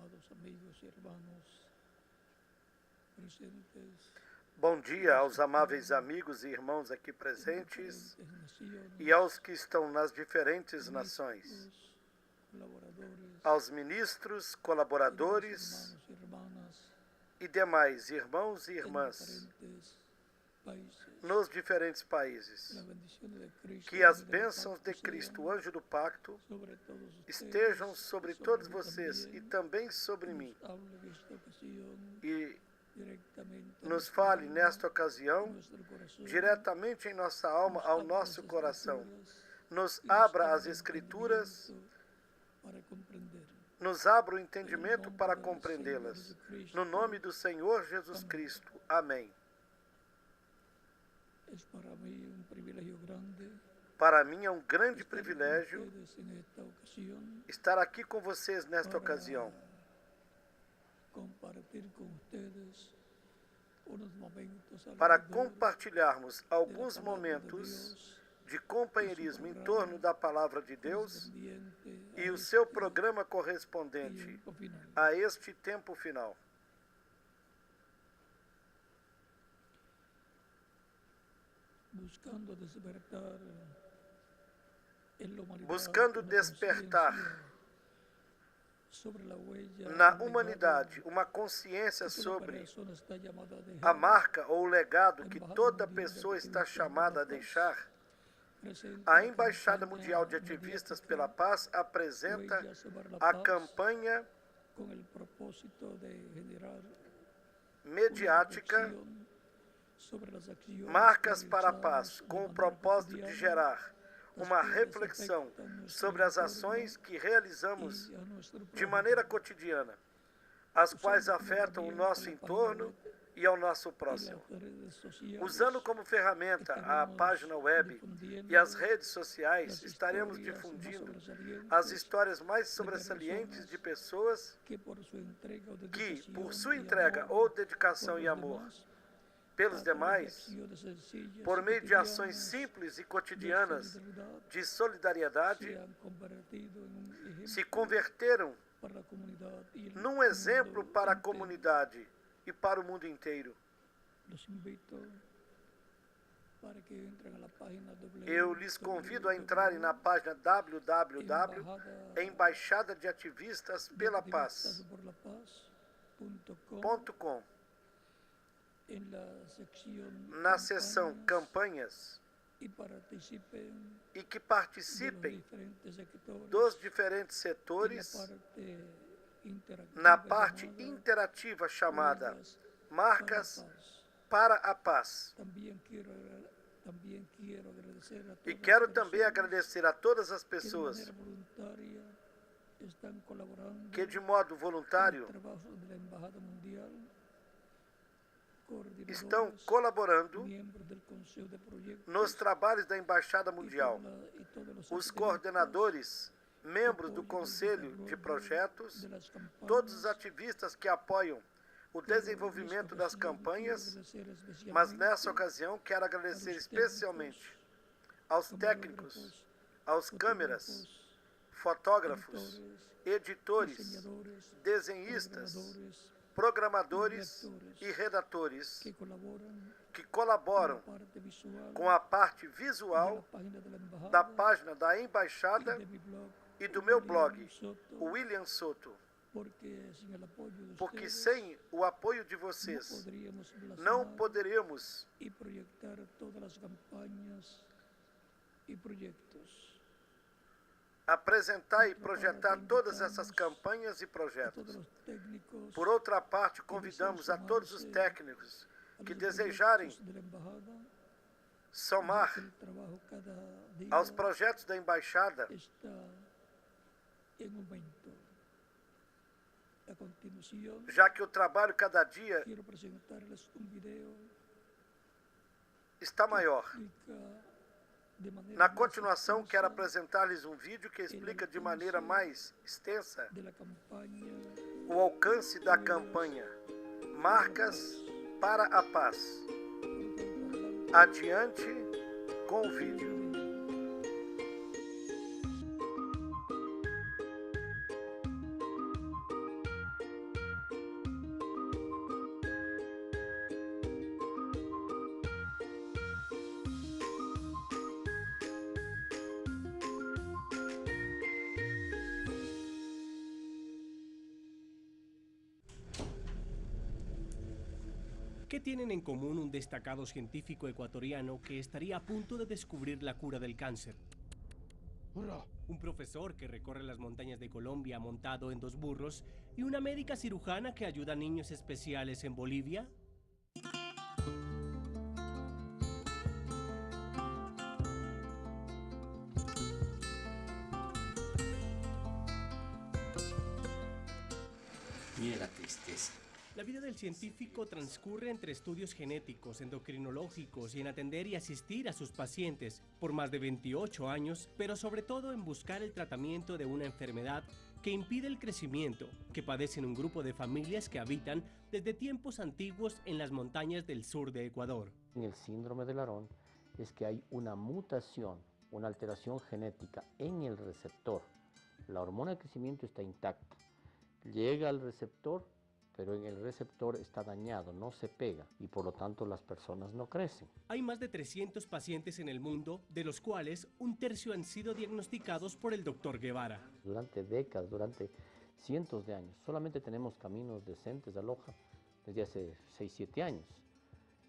amados amigos y hermanos presentes Bom dia aos amáveis amigos e irmãos aqui en presentes diferentes naciones, e aos que estão nas diferentes nações, ministros, colaboradores, aos ministros, y demás colaboradores hermanos y hermanas e demais irmãos e en irmãs diferentes países. nos diferentes países. La bendición de Cristo, Que as ángel del bênçãos de pacto, Cristo, o sean anjo do pacto, sobre todos ustedes, estejam sobre sobre todos mí vocês e también, também sobre nos mim. hable en esta ocasión E directamente a nos nuestra fale alma, nesta a ocasião nuestro corazón, diretamente em nossa alma, nos ao abra nosso las coração. Escrituras Nos y nos abra abra as el Escrituras, entendimiento para comprender. nos abra o En el entendimento nombre para del compreendê-las. Señor Jesucristo, No nome do Senhor Jesus Amém. Cristo. Amém. es para mí un privilegio grande Para mim é um grande estar con privilégio ustedes en esta ocasión estar aqui com vocês nesta ocasião, compartir con ustedes unos momentos para alrededor compartilharmos de la alguns palabra de momentos Dios, de companheirismo em torno da palavra de Deus correspondiente e a o seu este programa correspondente tiempo final. a este tempo final. Buscando despertar en la humanidad Buscando una despertar conciencia sobre la huella na o legado humanidade uma consciência que toda sobre persona está llamada a a dejar, marca ou o legado que toda pessoa está chamada a deixar. presenta A la Embaixada campaña Mundial de Ativistas mediática pela Paz apresenta Huellas sobre la a Paz, campanha con el propósito de generar una mediática reflexión sobre las acciones Marcas para a realizadas Paz, de com o manera propósito de cotidiana, gerar uma las cuales reflexão afectan nuestro sobre as entorno ações que realizamos y a nuestro de prójimo. maneira cotidiana, as quais Usando como afetam o herramienta nosso la entorno página web e ao nosso y próximo. las redes sociales, Usando como ferramenta a estaremos página web difundiendo e as redes sociais, las estaremos historias más difundindo sobresalientes as histórias mais sobressalentes de pessoas que por su entrega o que, dedicación por sua y entrega amor ou dedicação por e los amor demás, pelos a través de demais, acciones sencillas por y meio de ações cotidianas simples e de cotidianas solidaridad, de solidariedade, se han convertido en un ejemplo se converteram para la comunidad y el num exemplo mundo para a entero. comunidade e para o mundo inteiro. Los invito para que entren a la página Eu lhes convido a entrarem na página www.embaixada de Ativistas pela Paz.com en la sección na seção campañas, Campanhas y participen e que de los participem diferentes sectores dos diferentes en setores la parte interactiva na parte llamada interativa chamada Huellas Marcas para la Paz. para a Paz. También quiero agradecer a E todas quero las também personas agradecer a todas as que de pessoas manera voluntaria están colaborando que de modo en voluntário el trabajo de la Embajada Mundial, estão coordinadores, colaborando miembros del Consejo de Proyectos nos trabalhos da Embaixada y Mundial. todos los Os académicos coordenadores, membros do apoyan el Conselho de desarrollo Projetos, de las campañas. todos os ativistas que apoiam o Pero en desenvolvimento esta das ocasión campanhas, quiero agradecer mas especialmente nessa ocasião quero a agradecer los especialmente aos técnicos, camarógrafos, aos câmeras, fotógrafos, fotógrafos, editores, diseñadores, desenhistas, programadores programadores e redatores que colaboran que con colaboram la parte visual com a parte de la visual página de la embajada da página da y Embaixada de mi blog e do meu blog, William Soto, o William Soto, porque sin el apoyo de porque ustedes sem o apoio de no vocês podríamos não plasmar poderíamos y proyectar todas las campañas y proyectos. apresentar e projetar todas essas campanhas e A projetos. todos los técnicos, Por outra parte, convidamos a todos os técnicos que desejarem de la embajada, somar que el trabajo cada día aos projetos da Embaixada, está en aumento. A continuación, já que o trabalho cada dia quiero presentarles un video está maior. explica de manera Na más continuação, quero extensa apresentar-lhes um vídeo que explica de maneira mais extensa de la campaña o alcance da campanha Marcas para a Paz. Por tanto, adelante. Adiante com o vídeo. ¿Qué tienen en común un destacado científico ecuatoriano que estaría a punto de descubrir la cura del cáncer? ¡Hurra! Un profesor que recorre las montañas de Colombia montado en 2 burros y una médica cirujana que ayuda a niños especiales en Bolivia. Mira la tristeza. La vida del científico transcurre entre estudios genéticos, endocrinológicos y en atender y asistir a sus pacientes por más de 28 años, pero sobre todo en buscar el tratamiento de una enfermedad que impide el crecimiento, que padecen un grupo de familias que habitan desde tiempos antiguos en las montañas del sur de Ecuador. En el síndrome de Laron es que hay una mutación, una alteración genética en el receptor. La hormona de crecimiento está intacta. Llega al receptor, pero en el receptor está dañado, no se pega y por lo tanto las personas no crecen. Hay más de 300 pacientes en el mundo, de los cuales 1/3 han sido diagnosticados por el Dr. Guevara. Durante décadas, durante cientos de años, solamente tenemos caminos decentes a Loja desde hace 6-7 años.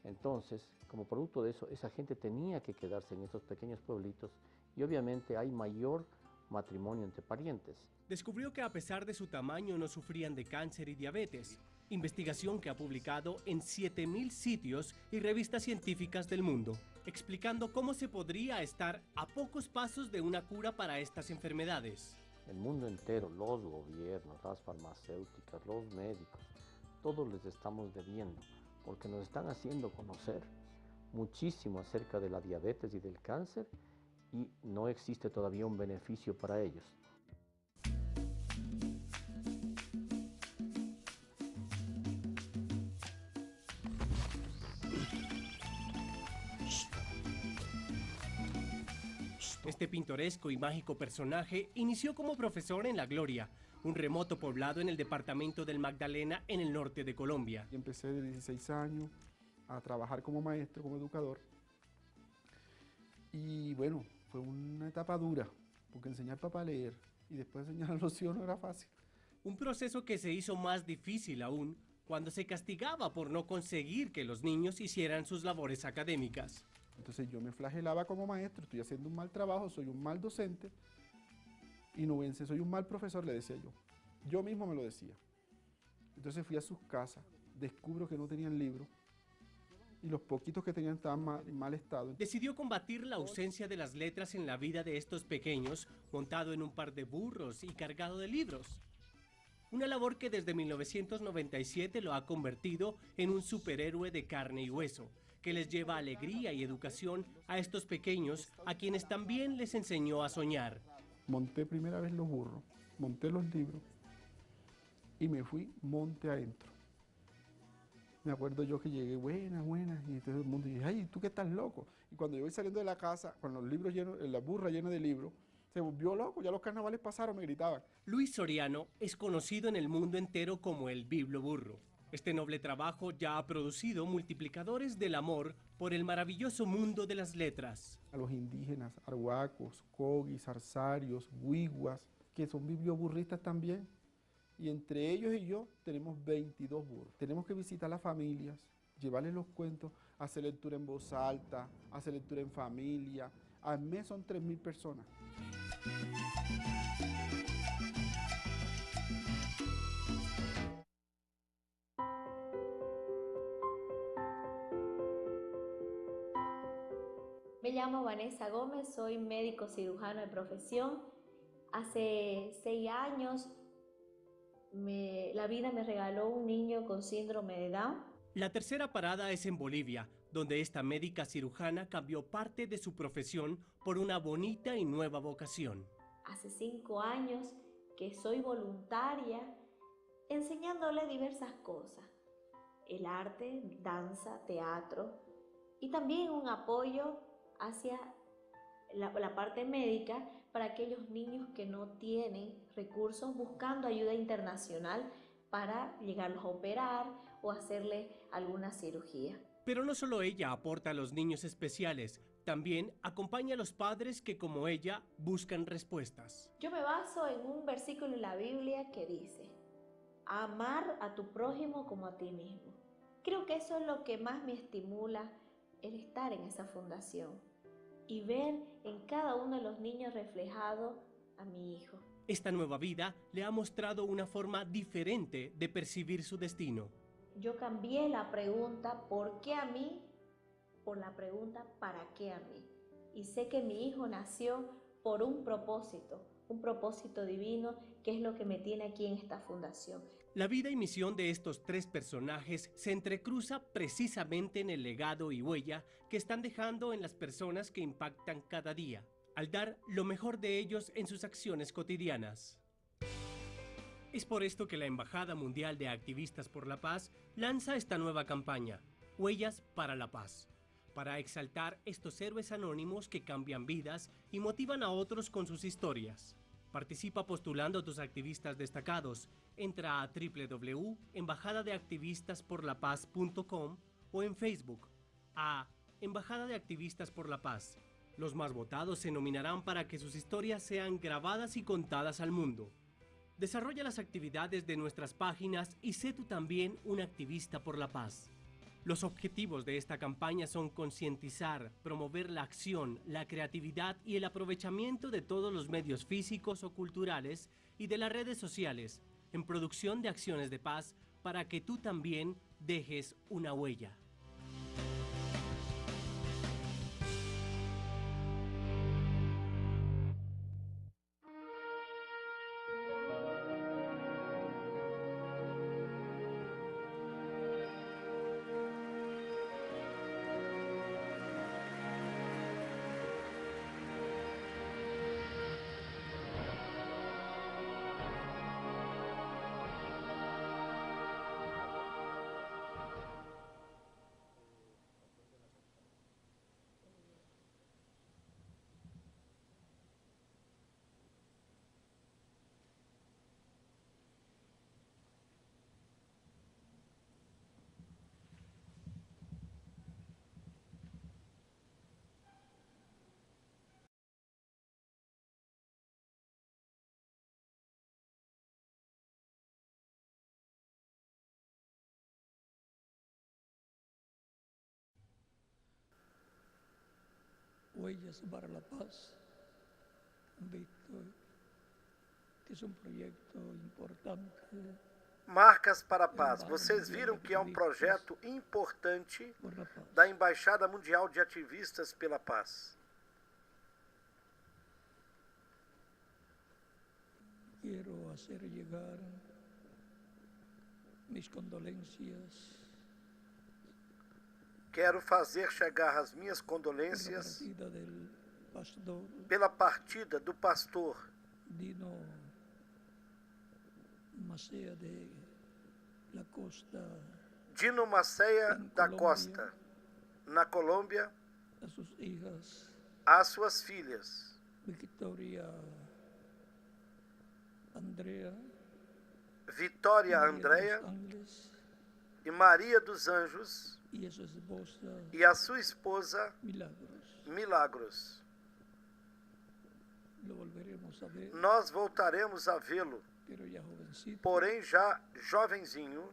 Entonces, como producto de eso, esa gente tenía que quedarse en estos pequeños pueblitos y obviamente hay mayor matrimonio entre parientes. Descubrió que a pesar de su tamaño no sufrían de cáncer y diabetes, investigación que ha publicado en 7.000 sitios y revistas científicas del mundo, explicando cómo se podría estar a pocos pasos de una cura para estas enfermedades. El mundo entero, los gobiernos, las farmacéuticas, los médicos, todos les estamos debiendo, porque nos están haciendo conocer muchísimo acerca de la diabetes y del cáncer y no existe todavía un beneficio para ellos. Este pintoresco y mágico personaje inició como profesor en La Gloria, un remoto poblado en el departamento del Magdalena en el norte de Colombia. Y empecé de 16 años a trabajar como maestro, como educador. Y bueno, fue una etapa dura, porque enseñar papá a leer y después enseñar a los hijos no era fácil. Un proceso que se hizo más difícil aún cuando se castigaba por no conseguir que los niños hicieran sus labores académicas. Entonces yo me flagelaba como maestro, estoy haciendo un mal trabajo, soy un mal docente y no vence, soy un mal profesor, le decía yo. Yo mismo me lo decía. Entonces fui a sus casas, descubro que no tenían libros y los poquitos que tenían estaban en mal estado. Decidió combatir la ausencia de las letras en la vida de estos pequeños, montado en un par de burros y cargado de libros. Una labor que desde 1997 lo ha convertido en un superhéroe de carne y hueso, que les lleva alegría y educación a estos pequeños, a quienes también les enseñó a soñar. Monté primera vez los burros, monté los libros y me fui monte adentro. Me acuerdo yo que llegué, buenas, y todo el mundo dice, ay, ¿tú qué estás loco? Y cuando yo voy saliendo de la casa, con los libros llenos, la burra llena de libros, se volvió loco, ya los carnavales pasaron, me gritaban. Luis Soriano es conocido en el mundo entero como el Biblioburro. Este noble trabajo ya ha producido multiplicadores del amor por el maravilloso mundo de las letras. A los indígenas, arhuacos, cogis, arsarios, huiguas, que son biblioburristas también. Y entre ellos y yo tenemos 22 burros. Tenemos que visitar las familias, llevarles los cuentos, hacer lectura en voz alta, hacer lectura en familia. Al mes son 3.000 personas. Me llamo Vanessa Gómez, soy médico cirujano de profesión. Hace 6 años la vida me regaló un niño con síndrome de Down. La tercera parada es en Bolivia, donde esta médica cirujana cambió parte de su profesión por una bonita y nueva vocación. Hace 5 años que soy voluntaria enseñándole diversas cosas. El arte, danza, teatro y también un apoyo hacia la parte médica para aquellos niños que no tienen recursos, buscando ayuda internacional para llegarlos a operar o hacerle alguna cirugía. Pero no solo ella aporta a los niños especiales, también acompaña a los padres que, como ella, buscan respuestas. Yo me baso en un versículo en la Biblia que dice: amar a tu prójimo como a ti mismo. Creo que eso es lo que más me estimula el estar en esa fundación y ver en cada uno de los niños reflejado a mi hijo. Esta nueva vida le ha mostrado una forma diferente de percibir su destino. Yo cambié la pregunta ¿por qué a mí? Por la pregunta ¿para qué a mí? Y sé que mi hijo nació por un propósito divino, que es lo que me tiene aquí en esta fundación. La vida y misión de estos tres personajes se entrecruza precisamente en el legado y huella que están dejando en las personas que impactan cada día, al dar lo mejor de ellos en sus acciones cotidianas. Es por esto que la Embajada Mundial de Activistas por la Paz lanza esta nueva campaña, Huellas para la Paz, para exaltar estos héroes anónimos que cambian vidas y motivan a otros con sus historias. Participa postulando a tus activistas destacados. Entra a www.embajadadeactivistasporlapaz.com o en Facebook a Embajada de Activistas por la Paz. Los más votados se nominarán para que sus historias sean grabadas y contadas al mundo. Desarrolla las actividades de nuestras páginas y sé tú también un activista por la paz. Los objetivos de esta campaña son concientizar, promover la acción, la creatividad y el aprovechamiento de todos los medios físicos o culturales y de las redes sociales en producción de acciones de paz para que tú también dejes una huella. Huellas para la Paz, Víctor, que es un proyecto importante. Marcas para a Paz. Vocês viram que é um projeto importante da Embaixada Mundial de Ativistas pela Paz. Quiero hacer llegar mis condolencias Quero fazer chegar as minhas por la condolências partida del pastor pela partida do pastor Dino Macea de la Costa, Dino Macea da Costa, na Colômbia, a sus hijas às suas filhas, Victoria Andrea, Vitória María de Andréia los Ángeles, e Maria dos Anjos, y a su esposa e a sua esposa Milagros. Milagros. Lo volveremos a ver, Nós voltaremos a vê-lo, pero ya jovencito, porém já jovenzinho,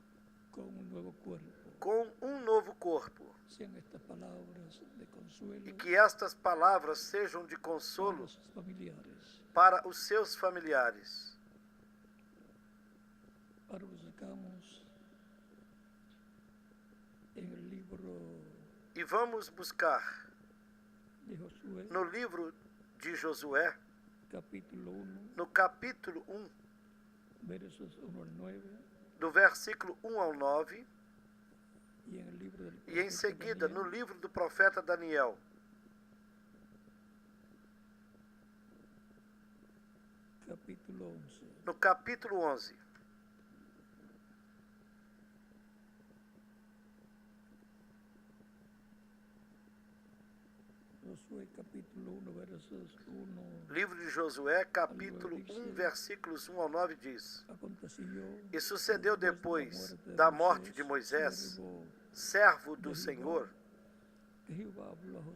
con un nuevo cuerpo. com um novo corpo. Sean estas palabras de consuelo E que estas palavras sejam de para consolo los familiares. para os seus familiares. Ahora buscamos en el libro E vamos buscar de Josué, no livro de Josué, capítulo 1, no capítulo 1, versos 1 al 9, do versículo 1 ao 9, y en el libro del e em profeta seguida no Daniel, livro do profeta Daniel, capítulo 11. no capítulo 11. Josué capítulo 1, versos 1. Livro de Josué, capítulo 1, versículos 1 ao 9 diz: Aconteció E sucedeu depois da morte de Moisés, servo do Senhor,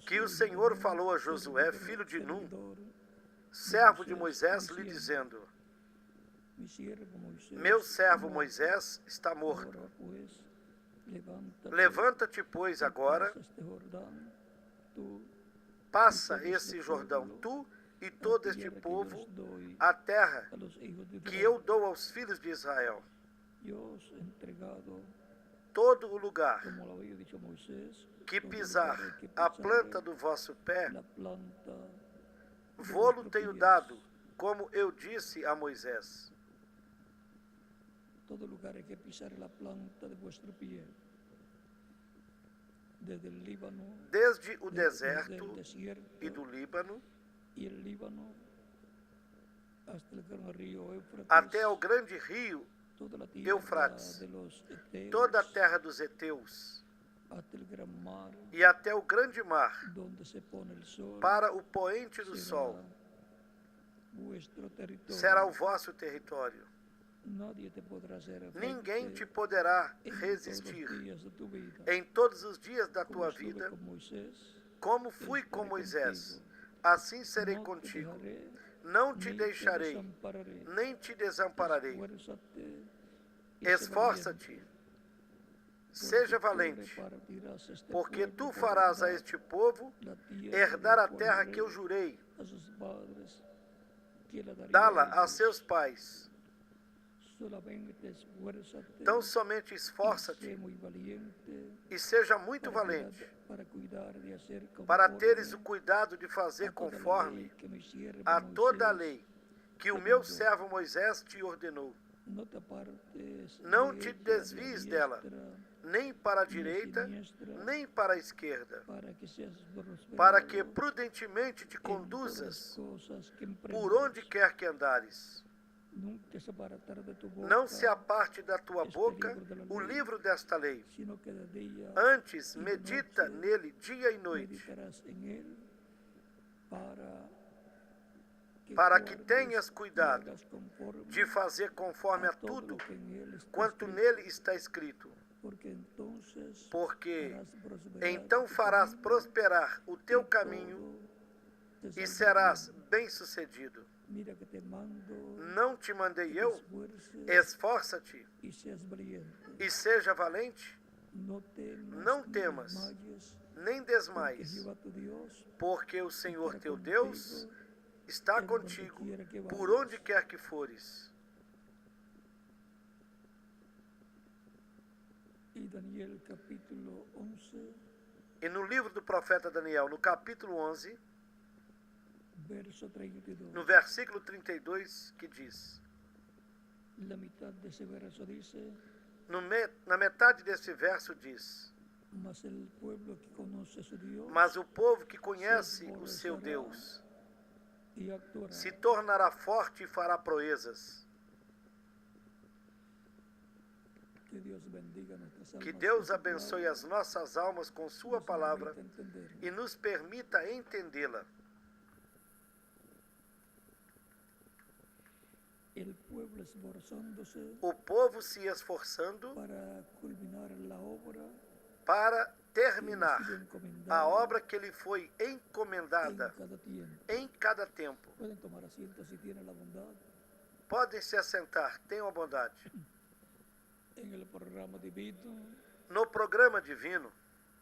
que o Senhor falou a Josué, filho de Num, servo de Moisés, lhe dizendo: Meu servo Moisés está morto. Levanta-te, pois, agora, passa esse Jordão, tu e todo este povo, a terra que eu dou aos filhos de Israel. Todo o lugar que pisar a planta do vosso pé, vô-lo tenho dado, como eu disse a Moisés. Todo lugar que pisar la planta de vuestro pie, desde el Líbano, Desde o desde el deserto desierto e do Líbano y el Líbano hasta el gran río Éufrates, até ao grande rio toda la tierra Eufrates, de los Eteos, toda a terra dos heteus hasta el gran mar, e até o grande mar, donde se pone el sol, para o poente do será sol, vuestro territorio. será o vosso território. Nadie te podrá hacer Ninguém frente te poderá en todos los resistir días de tu vida. em todos os dias da Como tua estuve vida, con Moisés, como fui com Moisés, assim serei no te contigo. dejaré, Não te ni te deixarei, desampararé. nem te desampararei. Esfuérzate y sé Esforça-te, valiente, seja porque tú valente, repartirás este porque pueblo tu por farás a heredad este povo la tierra herdar a la cual terra juré que eu jurei a sus padres que la daría dá-la a a ellos. seus pais. Solamente esfuérzate Então somente y esforça-te sé muy valiente e seja muito para valente, cuidar de hacer para conforme teres o cuidado de fazer a toda la conforme ley que mi siervo a toda a Moisés lei que o meu servo Moisés te ordenou. no te apartes Não de te ella desvies ni a dela, diestra nem para a ni a direita, siniestra, nem para a esquerda, para que seas para que prosperado prudentemente te en todas las conduzas cosas que por onde emprendas. quer que andares. Nunca se apartará de tu boca, Não se aparte da tua boca o livro desta lei. sino que de día Antes, medita nele dia e noite, meditarás en él para que guardes tenhas y cuidado hagas conforme de fazer conforme a todo tudo lo que en él está quanto escrito, nele está escrito. porque entonces Porque harás prosperar então tu farás camino prosperar o teu y caminho todo te e saldrá serás bien. bem-sucedido. Mira que te mando Não te mandei que te eu? esfuerces Esforça-te y seas valiente. e seja valente, No temas, não ni temas, desmayes, nem porque desmaies, Jehová tu Dios porque o Senhor estará teu Deus contigo está en donde contigo quiera que por vayas. onde quer que fores. Y Daniel capítulo 11, E no livro do profeta Daniel, no capítulo 11, verso 32, no versículo 32, que diz: la mitad de ese verso dice: na metade desse verso diz: mas el pueblo que conoce a su Dios mas o povo que conhece o seu Deus y actuará. se tornará forte e fará proezas. Que Dios bendiga nuestras almas Que con Deus su abençoe palabra, as nossas almas com sua nos palavra permita entender. e nos permita entendê-la. El pueblo esforzándose O povo se esforçando para culminar la obra para que le ha terminar sido a encomendada obra que lhe foi en encomendada cada tiempo. em cada tempo. Pueden tomar asiento si tienen la bondad. Podem se assentar, tenham a bondade. En el programa divino No programa divino,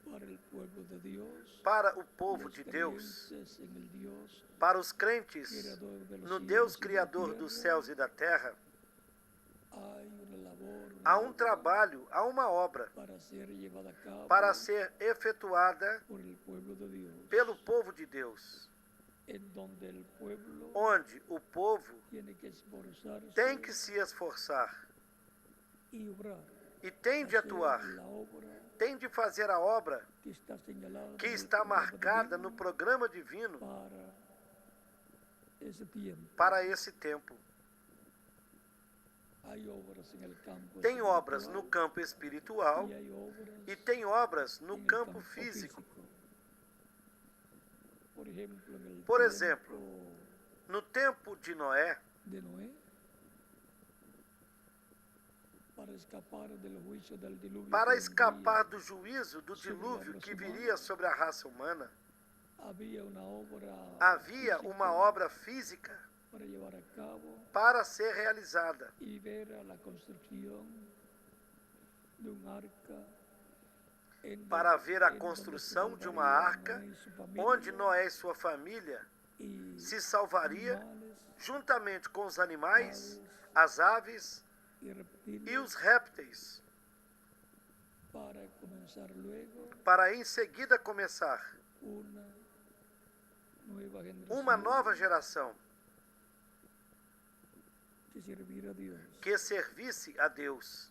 para el pueblo de Dios, para o povo los de Deus, creyentes en el Dios para os crentes, creador de los no cielos Deus y de la Criador tierra, dos céus e da terra, hay una labor, há um trabalho, há uma obra para ser llevada a cabo para ser efetuada por el pueblo de Dios, pelo povo de Deus, en donde el pueblo onde o povo tiene que esforzarse tem que se esforçar y obrar, e tem de hacer atuar, la obra tem de fazer a obra que está señalada que en el está programa marcada no divino programa divino para esse tempo. para esse tempo. Hay obras en el campo Tem obras no espiritual campo espiritual y hay obras e tem obras no en el campo físico. Por ejemplo, en el Por tiempo exemplo, no tempo de Noé, de Noé, para escapar del juicio del diluvio para que escapar do juízo do sobre a dilúvio raça que humana, viria sobre a raça humana, había una obra havia física uma obra física para llevar a cabo para ser realizada y ver a la construcción de un arca para ver a construção de uma arca onde Noé e sua família se salvaria juntamente com os animais, as aves e os répteis, para em seguida começar uma nova geração que servisse a Deus.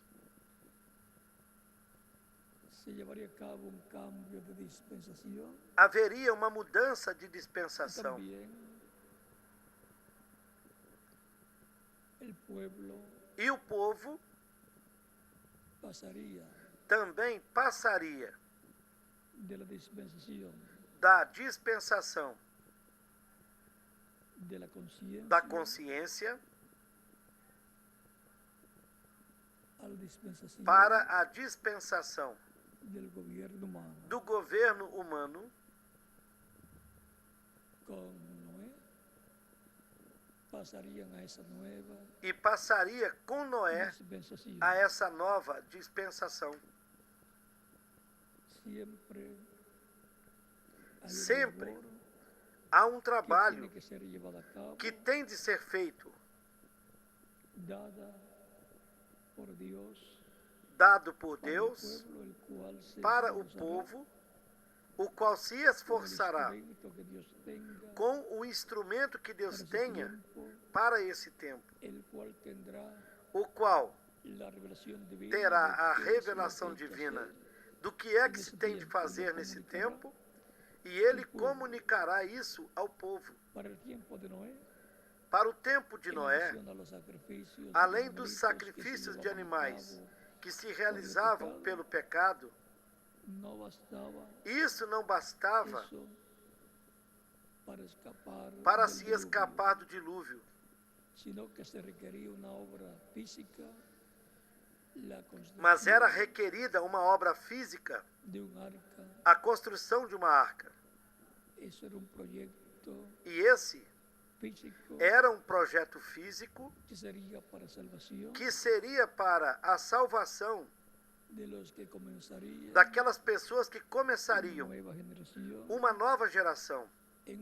Haveria uma mudança de dispensação. E o povo também passaria da dispensação da consciência para a dispensação do governo humano, e passaria com Noé a essa nova dispensação. Sempre há um trabalho que tem de ser feito, dado por Deus para o povo, o qual se esforçará com o instrumento que Deus tenha para esse tempo, o qual terá a revelação divina do que é que se tem de fazer nesse tempo, e ele comunicará isso ao povo. Para o tempo de Noé, além dos sacrifícios de animais que se realizavam pelo pecado, isso não bastava para se escapar do dilúvio, mas era requerida uma obra física, a construção de uma arca. E esse era um projeto físico que seria para a salvação daquelas pessoas que começariam uma nova geração em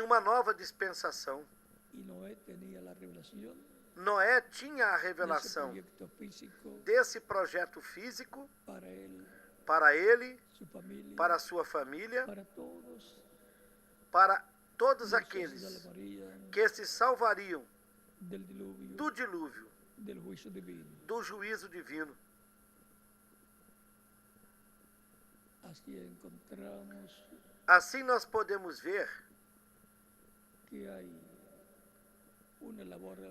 uma nova dispensação. Noé tinha a revelação desse projeto físico para ele, para a sua família, para todos aqueles que se salvariam do dilúvio, do juízo divino. Assim nós podemos ver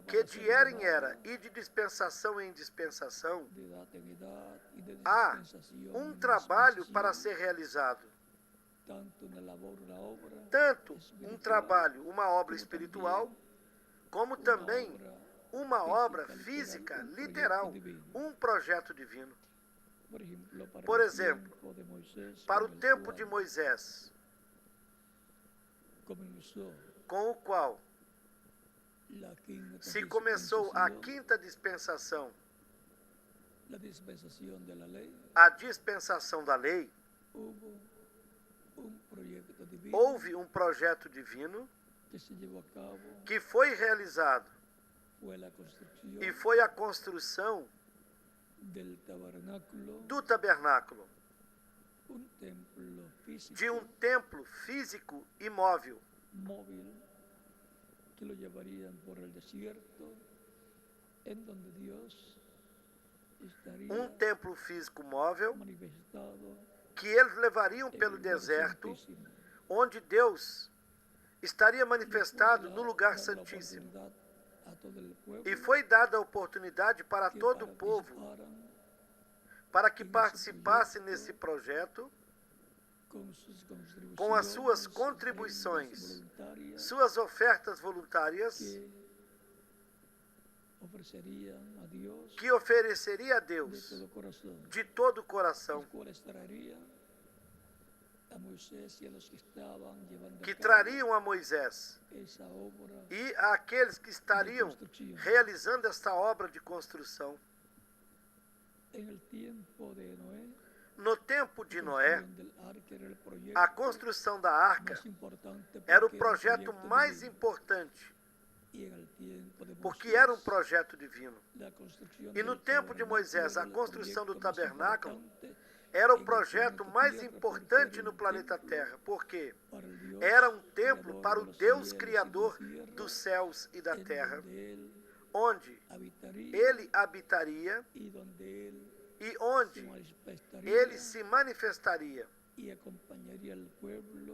que de era em era e de dispensação em dispensação há um trabalho para ser realizado. Tanto um trabalho, uma obra espiritual, como também uma obra física, literal, um projeto divino. Por exemplo, para o tempo de Moisés, com o qual se começou a quinta dispensação, a dispensação da lei, houve um projeto divino que foi realizado, e foi a construção do tabernáculo, de um templo físico e móvel, um templo físico móvel que eles levariam pelo deserto, onde Deus estaria manifestado no lugar santíssimo. E foi dada a oportunidade para todo o povo, para que participasse nesse projeto, com as suas contribuições, suas ofertas voluntárias, que ofereceria a Deus de todo o coração, que trariam a Moisés e àqueles que estariam realizando esta obra de construção. En el tiempo de Noé, No tempo de Noé, construcción del arca era el proyecto a construção da arca más importante era o porque projeto proyecto mais divino. importante, Y en el tiempo de porque Moisés, era um projeto divino. la construcción E no del tempo de tabernáculo Moisés, era a el construção do proyecto más tabernáculo importante era o en el projeto planeta mais Tierra, importante porque era no un planeta templo Terra, porque para el Dios era um templo creador para de o los Deus cielos y de la Criador tierra, dos céus e da en terra, donde Él onde habitaría ele habitaria y donde Él e se onde manifestaría ele se manifestaria, y acompañaría al pueblo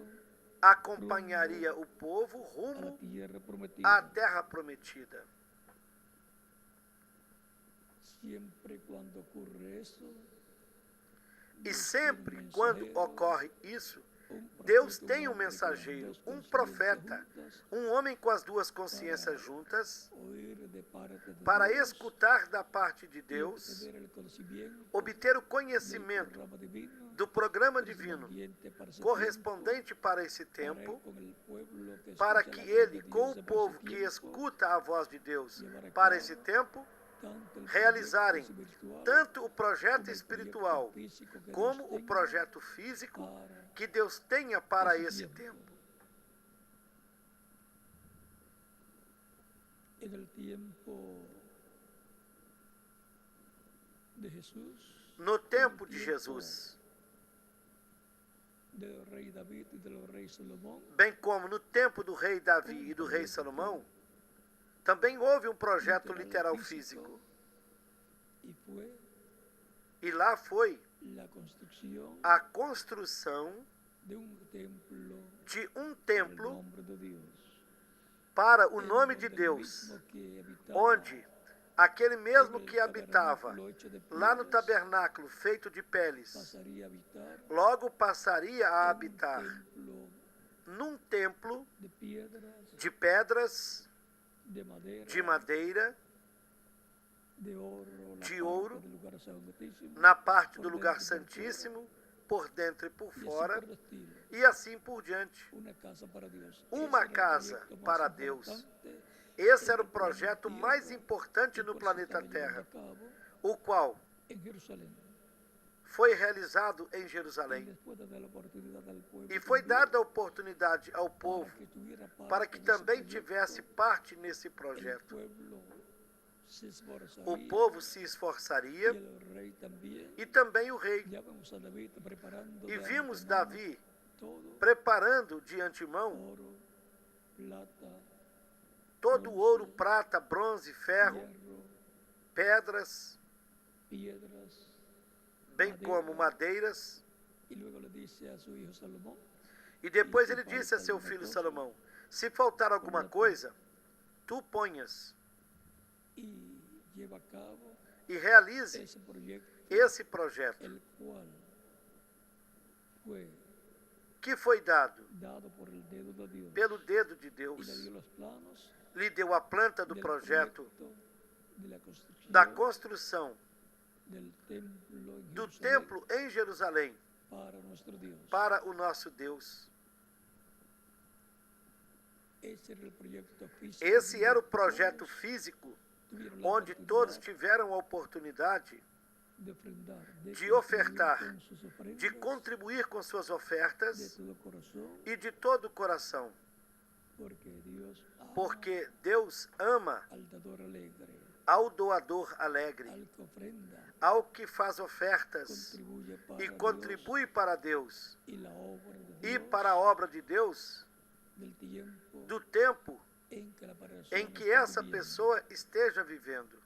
acompanharia o povo a la rumo tierra à prometida. terra prometida. Siempre cuando ocurre eso, E Dios sempre tiene un quando mensajero, ocorre isso, un Deus profeta, tem um hombre con las mensageiro, dos um conciencias profeta, juntas, um homem com as duas consciências juntas, oír de parte de para Dios escutar da parte de y Deus, obtener el conocimiento obter o del conhecimento programa divino do programa divino correspondiente para ese correspondente para esse tiempo, tempo, para él con el pueblo que para escucha que la voz ele, de com Dios o para povo ese que tiempo, escuta a voz de Deus llevar a para cabo esse tempo, tanto el realizarem proyecto espiritual tanto o projeto como el espiritual proyecto físico que como Dios o tenga projeto físico para que Deus tenha para esse esse tempo. En el tiempo de Jesús, No tempo de Jesus, del rey David y del rey Salomón, bem como no tempo do rei Davi e do rei Salomão, também houve um projeto literal físico. y fue E lá foi la construcción a construção de un templo de um en el templo nombre de Dios, para o en nome de donde el Deus, mismo que habitaba onde aquele mesmo en el que habitava tabernáculo hecho de lá no piedras tabernáculo feito de peles, pasaría a habitar logo passaria a en un habitar templo num templo de piedras, de pedras, de madera, de madeira, de oro, la de parte ouro, del lugar santísimo, na parte por do dentro lugar y por santíssimo, por dentro e por fuera, y así fora, por el estilo. e assim por diante. Una casa para Dios. Uma Ese era el casa proyecto más para Deus. importante Esse en era o el planeta projeto Tierra, mais importante el no cual se planeta estaba llevando Terra, a cabo o qual en Jerusalén. foi realizado em Y Jerusalém. después de dar la oportunidad al pueblo E foi también dada a oportunidade ao para povo que tuviera parte para que en ese também proyecto. tivesse parte nesse El projeto. pueblo se O esforzaría povo se y esforçaria el rey también. e também o rei. Ya vemos a David preparando E de vimos antemano Davi todo, preparando de antemão oro, plata, todo o ouro, prata, bronze, ferro, hierro, pedras, piedras, bem como madeiras. y luego le dice a su hijo Salomón, E depois ele disse a seu filho Salomão: se faltar alguma coisa, tu ponhas y lleva a cabo e realize ese proyecto, esse projeto el cual fue que foi dado dado por el dedo de Dios pelo dedo de y Deus. le dio los planos Lhe deu a planta do del projeto proyecto de la construcción da construção del templo en do Jerusalén templo em Jerusalém para nuestro Dios. para o nosso Deus. Ese era el proyecto físico Esse era o donde projeto todos físico tuvieron la onde oportunidad todos tiveram a oportunidade de ofrendar, de contribuir ofertar, con sus ofrendas de contribuir com suas de ofertas todo corazón, e de todo o coração, porque Dios ama porque Deus ama al dador alegre, ao doador alegre, al que ofrenda, ao que faz ofertas contribuye para e Dios contribui para Deus y la obra de e Dios para a obra de Deus del tiempo do tempo en que la persona em que está essa viviendo, pessoa esteja vivendo.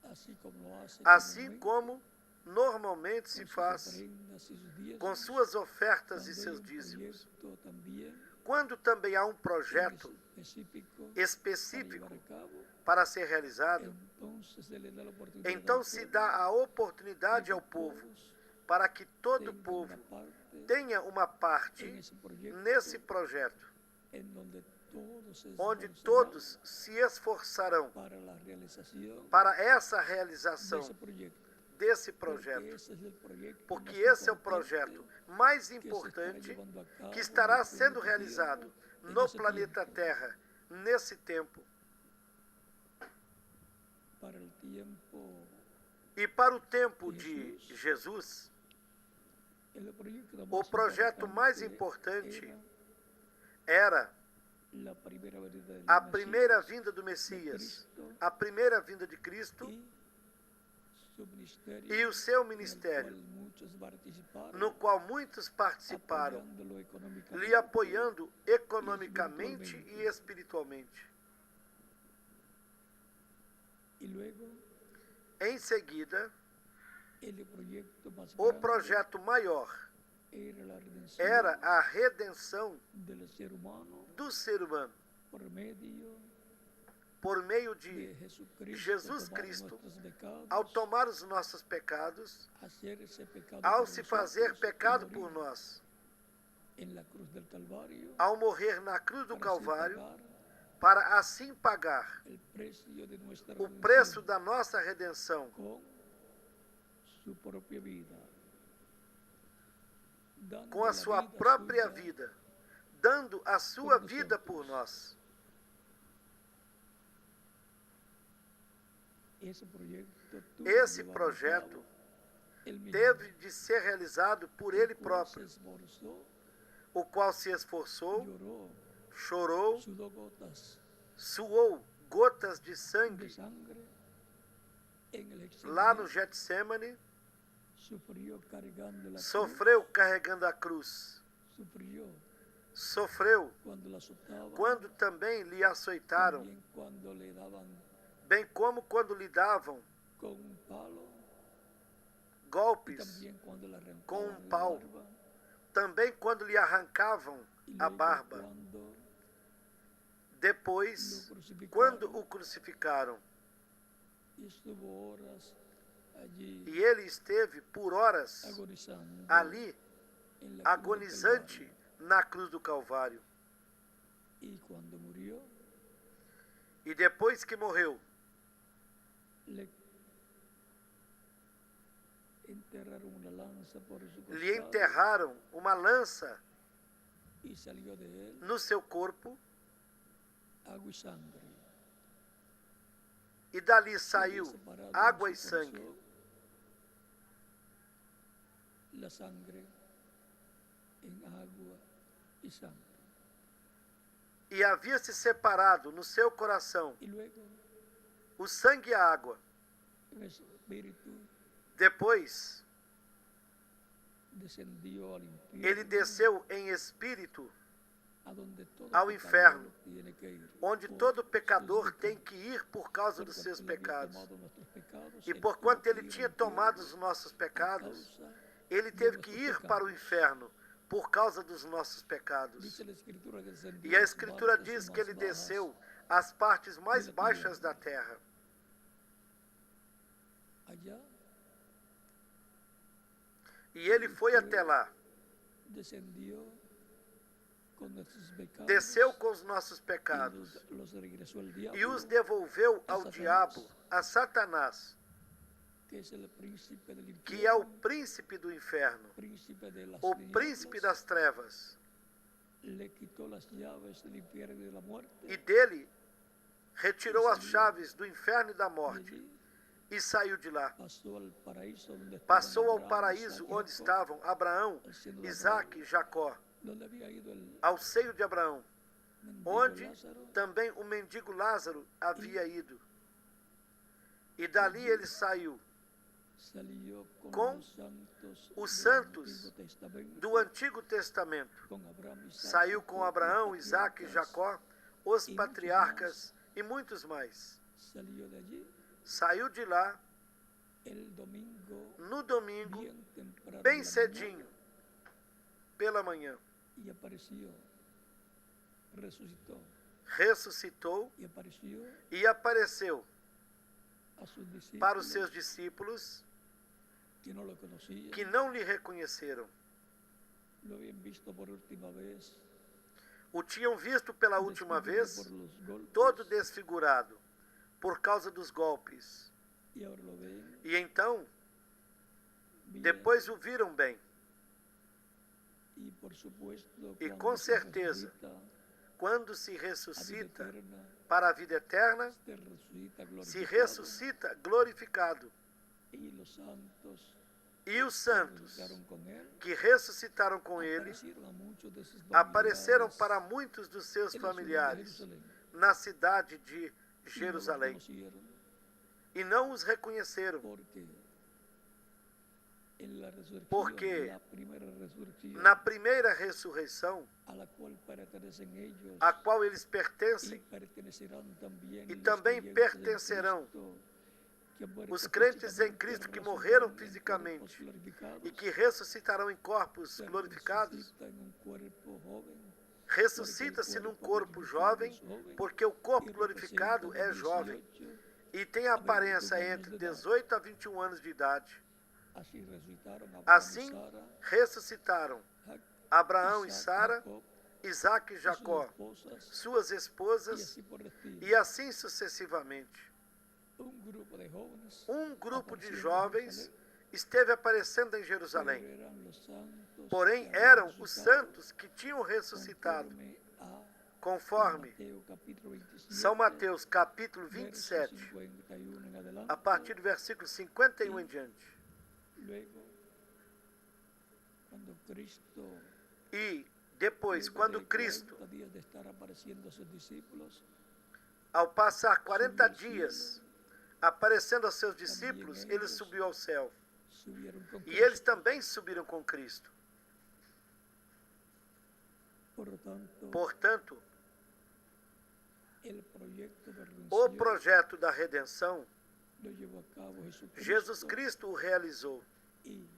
así como lo hace Assim comúnmente, como normalmente se con sus faz ofrendas y sus diezmos, com suas ofertas cuando e hay seus un dízimos. proyecto también Quando também há um projeto específico específico para llevar a cabo, para ser realizado, entonces se le da la oportunidad então al se pueblo dá a de oportunidade que ao povo todos para que todo o tengan povo una parte tenha uma parte en ese proyecto, nesse projeto, en donde todos se onde esforzarán todos se esforçarão para la realización para essa de realização ese proyecto, desse porque projeto, esse é o projeto porque mais esse é o importante projeto mais que se estará importante llevando a cabo que estará no sendo planeta realizado Tierra no ese planeta tiempo, Terra nesse tempo, para el tiempo E para o tempo de Jesus, o projeto mais importante era a primeira vinda do Messias, a primeira vinda de Cristo e o seu ministério, no qual muitos participaram, lhe apoiando economicamente e espiritualmente. Em seguida, o projeto maior era a redenção do ser humano por meio de Jesus Cristo, ao tomar os nossos pecados, ao se fazer pecado por nós, ao morrer na cruz do Calvário, para assim pagar o preço da nossa redenção com a sua própria vida, dando a sua vida por nós. Esse projeto teve de ser realizado por ele próprio, o qual se esforçou, chorou, suou gotas de sangue lá no Getsemane, sofreu carregando a cruz, sofreu quando também lhe açoitaram, bem como quando lhe davam golpes com um pau, também quando lhe arrancavam a barba. Depois, quando o crucificaram, e ele esteve por horas ali, agonizante na cruz do Calvário. E depois que morreu, lhe enterraram uma lança no seu corpo, e dali saiu água e sangue. E havia se separado no seu coração o sangue e a água. Depois, ele desceu em espírito ao inferno, onde todo pecador tem que ir por causa dos seus pecados. E porquanto ele tinha tomado os nossos pecados, ele teve que ir para o inferno por causa dos nossos pecados. E a Escritura diz que ele desceu às partes mais baixas da terra. E ele foi até lá. Desceu com os nossos pecados e os devolveu ao diabo, a Satanás, que é o príncipe do inferno, o príncipe das trevas. E dele retirou as chaves do inferno e da morte e saiu de lá. Passou ao paraíso onde estavam Abraão, Isaque e Jacó, ao seio de Abraão, onde também o mendigo Lázaro havia ido. E dali ele saiu com os santos do Antigo Testamento. Saiu com Abraão, Isaque e Jacó, os patriarcas e muitos mais. Saiu de lá no domingo, bem cedinho, pela manhã. Ressuscitou e apareceu para os seus discípulos que não lhe reconheceram. O tinham visto pela última vez, todo desfigurado, por causa dos golpes. E então, depois o viram bem. E com certeza, quando se ressuscita para a vida eterna, se ressuscita glorificado. y los santos E os santos resucitaron con él, que ressuscitaram com ele aparecieron a muchos de sus apareceram familiares para muitos dos seus en la ciudad de familiares Jerusalén, na cidade de y no los Jerusalém conocieron, e não os reconheceram, porque en la resurrección, Porque la primera resurrección na primeira ressurreição, a la cual pertenecen ellos, a qual eles y pertencem, pertenecerán también e los também creyentes en pertencerão Cristo, que han muerto os crentes em físicamente, Cristo que resucitarán morreram en cuerpos fisicamente glorificados, e que ressuscitarão em corpos se glorificados. resucita en un cuerpo joven, Ressuscita-se num corpo jovem, porque o corpo glorificado é jovem e tem aparência entre 18 a 21 anos de idade. así resucitaron Abraham y Assim Sara, ressuscitaram Jac- Abraão e Isaac, Sara, Jacob, Isaac e y sus Jacó, esposas, suas y esposas, así por el estilo. e assim sucessivamente. Un grupo de jóvenes Um grupo de apareció en jovens Jerusalém, esteve aparecendo em pero Jerusalém. eran los santos Porém, que habían eram os resucitado, santos que tinham ressuscitado, conforme a conforme Mateo capítulo 27, São Mateus capítulo verso 27, 51 en adelante. a partir do versículo 51 em diante. Luego, cuando Cristo, E depois, luego quando de Cristo, 40 días de estar apareciendo a sus discípulos, ao passar 40 dias aparecendo aos seus discípulos, ele subiu ao céu. subieron con E eles Cristo. também subiram com Cristo. Por lo tanto, Portanto, el proyecto de o redención projeto da redenção, lo llevó a cabo Jesucristo, Jesus Cristo o realizou. y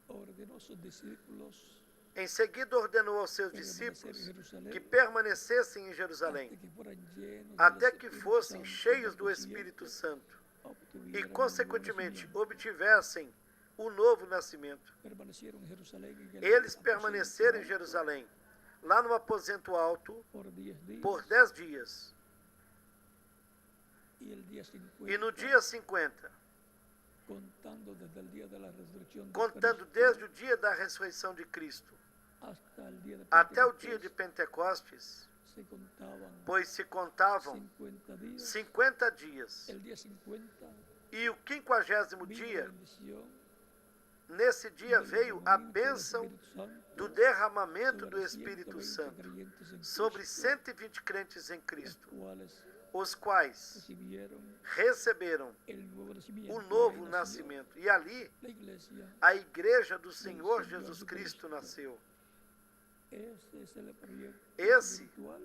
ordenó a sus discípulos Em seguida, ordenou aos seus permanecer en discípulos Jerusalén que permanecessem em Jerusalém, hasta que fueran llenos até del que Espíritu fossem Santo, cheios do por Espírito cierto, Santo e, obtuvieran consequentemente, un nuevo nacimiento. obtivessem o novo nascimento. Permanecieron en Jerusalén en el Eles aposento permaneceram em alto Jerusalém, lá no aposento alto, por 10 días, por 10 dias. y el día 50, E no dia 50, contando desde el día de la resurrección de contando Cristo desde o dia da ressurreição de Cristo hasta el día de até o dia de Pentecostés, Pentecostes, se contaban pois se contavam 50 días. 50 dias. El día 50 E o 50º vino la dia, bendición nesse dia del veio a derramamiento del bênção Espíritu Santo do derramamento sobre do Espírito 120 Santo creyentes en sobre Cristo, 120 crentes em los Cristo, cuales os quais recibieron receberam el nuevo nacimiento. o y novo ahí nació nascimento. E ali la iglesia. a igreja do Senhor Jesus Cristo nasceu. Ese es el proyecto Esse espiritual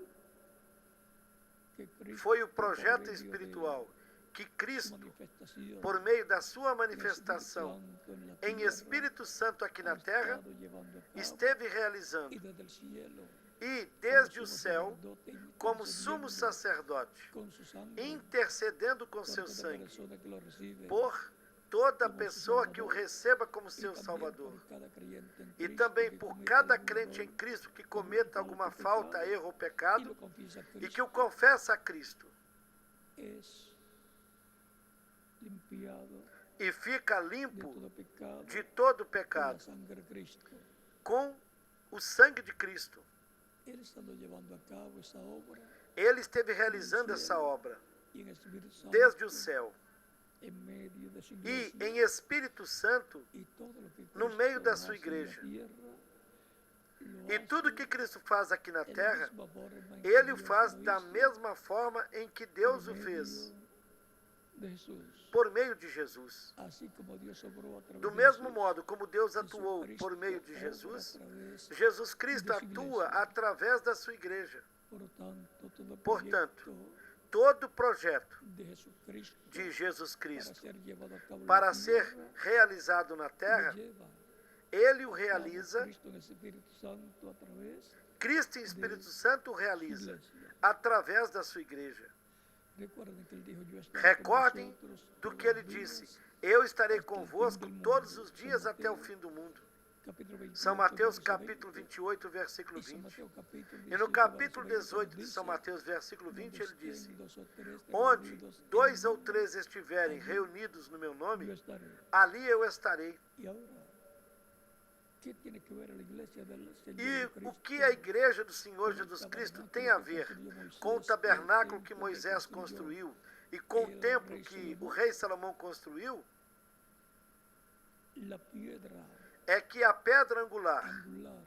que Cristo, Foi o por projeto medio de espiritual que su Cristo, manifestación por meio da sua del manifestação Espíritu Santo en la em tierra, Espírito Santo aqui ha na terra, estado llevando a cabo, esteve realizando. y desde el cielo, E como desde o sumo céu, sacerdote, como sumo intercediendo sacerdote, con su sangre intercedendo com por seu toda sangue persona que lo recibe, por toda como pessoa su que o Salvador, receba como y seu también Salvador. por cada creyente en E Cristo também que por cometa cada algún crente em error Cristo que cometa alguma falta, erro ou y pecado lo confiesa a e Cristo, que o confessa a Cristo es limpiado e fica de limpo todo pecado de todo por la pecado sangre de Cristo. com o sangue de Cristo. Él estando llevando a cabo esa obra Ele esteve realizando essa obra y en el Espíritu Santo desde o céu en medio de su e iglesia em Espírito Santo y todo lo que no Cristo meio da hace sua en la igreja. tierra, lo E tudo hace que Cristo faz aqui na en la terra, misma forma en que Ele o Dios faz lo da hizo mesma forma em que Deus o por fez, medio de Jesús. por meio de Jesus. Así como Dios obró a través Do de mesmo Jesús, modo como Deus atuou Jesucristo por meio de obra Jesus, a través, Jesus Cristo de sua atua igreja. através da sua igreja. Portanto, Todo projeto de Jesucristo de Jesus para Cristo ser llevado a cabo en para la ser tierra, realizado na lo terra, lleva Ele o a cabo realiza, Cristo en el Espíritu Santo a través Cristo e Espírito Santo o de su realiza iglesia. através da sua igreja. Recuerden que él dijo, yo estaré Recordem con vosotros do todos que ele los días, disse: Eu estarei até o fim convosco do mundo. todos os São dias até o Mateus, fim do mundo. capítulo 28, São Mateus verso capítulo 20, 28, versículo e São 20. Mateus, capítulo E no 18, capítulo verso 18 de diz, São Mateus, versículo 20, ele onde disse: estén dos ou três Onde reunidos em 2 ou mim, 3 estiverem reunidos no meu eu nome, estarei. ali eu estarei. E agora, ¿qué tiene que ver a igreja del Señor E Cristo o que a igreja do Senhor com o Jesus Cristo tabernáculo tem a que ver construiu Moisés com o e tabernáculo o que templo Moisés construiu construiu E com o templo que o rei Salomão construiu, la piedra é que a pedra angular angular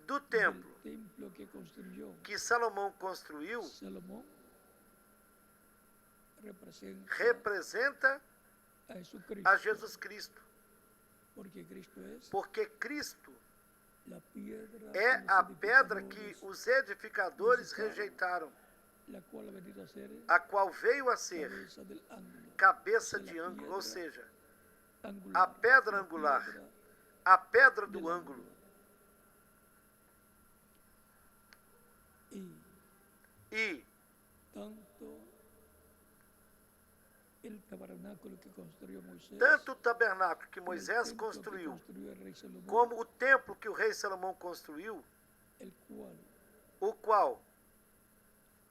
do del templo templo que construyó que Salomão construiu Salomón representa a Jesucristo, a Jesus Cristo, porque Cristo es porque Cristo la piedra é que los a pedra que edificadores, os edificadores rejeitaram, la cual ha venido a ser a qual veio a ser cabeza del ángulo, cabeça de ângulo, ou seja, angular, a pedra la angular, piedra a pedra del do ângulo. E tanto el tabernáculo que construyó Moisés, tanto o tabernáculo que como el Moisés templo que construiu, construyó el rey Salomón, como o templo que o rei Salomão construiu, el cual o qual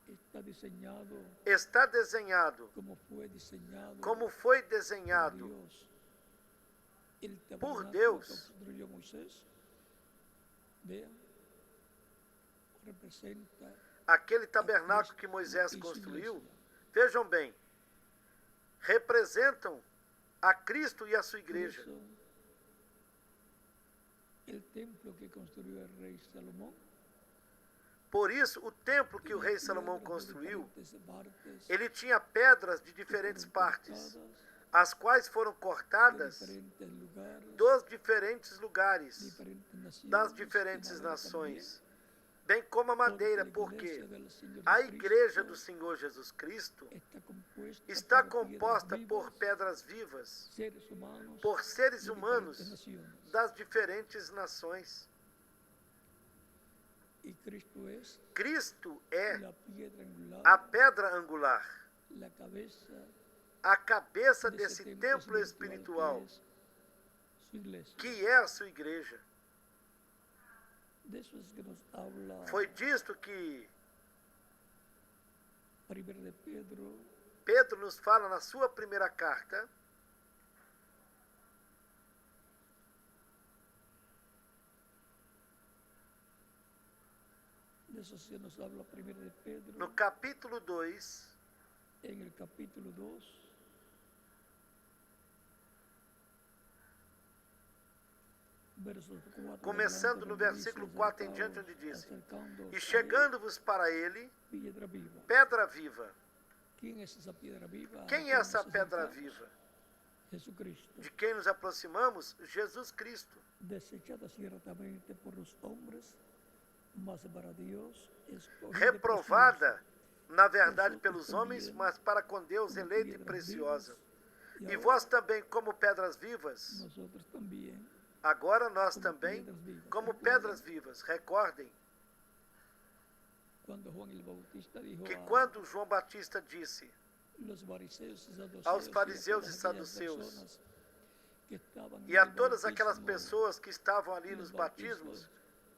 está diseñado está desenhado como fue como foi diseñado desenhado por Dios. El por tabernáculo Deus. que construyó Moisés, vean, representa aquele tabernáculo que Moisés construiu, vejam bem, representam a Cristo e a sua igreja. Por eso, el templo que construyó el rey Salomón, Por isso, o templo que o tenía rei Salomão piedras de construiu, diferentes partes, ele tinha pedras de que diferentes fueron partes, cortadas as quais foram de cortadas diferentes lugares, dos diferentes lugares, diferentes naciones, das y diferentes madera nações, bem como a madeira, porque a igreja do Senhor Jesus Cristo está composta por pedras vivas, por seres humanos das diferentes nações. Y Cristo es Cristo é la piedra angular, a pedra angular, la cabeza a cabeça de desse ese templo espiritual, que es su iglesia. que é a sua igreja. De eso es que nos habla Foi disto que primero de Pedro, Pedro nos fala na sua primeira carta, de eso se nos habla primero de Pedro, no capítulo 2, en el capítulo 2, versos 4, começando no versículo 4 em diante, onde diz: acercando E chegando-vos para ele, piedra viva. pedra viva. ¿Quién es esa piedra viva? Quem é essa pedra viva? Jesucristo, De quem nos aproximamos? Jesus Cristo. desechada ciertamente por los hombres, mas para Dios escogida, Reprovada, na verdade, pelos homens, mas para com Deus eleita e preciosa. preciosa. E vós também, como pedras vivas, Nosotros también, agora nós também, como pedras vivas. Recordem cuando Juan el Bautista dijo que a quando João Batista disse los fariseos y saduceos aos y a fariseus todas e aquellas saduceus personas que estaban e en a el todas aquelas bautismo, pessoas que estavam ali en nos los batismos,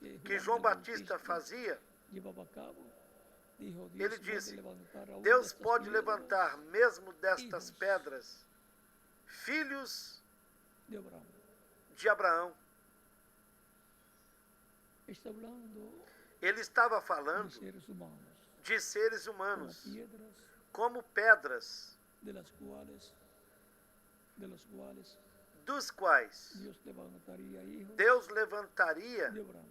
bautizos que Juan João el Batista Bautista fazia, llevaba a cabo, dijo, ele Dios disse: puede levantar aún Deus estas pode piedras levantar mesmo destas hijos pedras filhos de Abraham. de Abraão. Está hablando Ele estava de falando seres humanos, de seres como humanos piedras como pedras, de los cuales dos quais Dios levantaría hijos Deus levantaria de Abraham,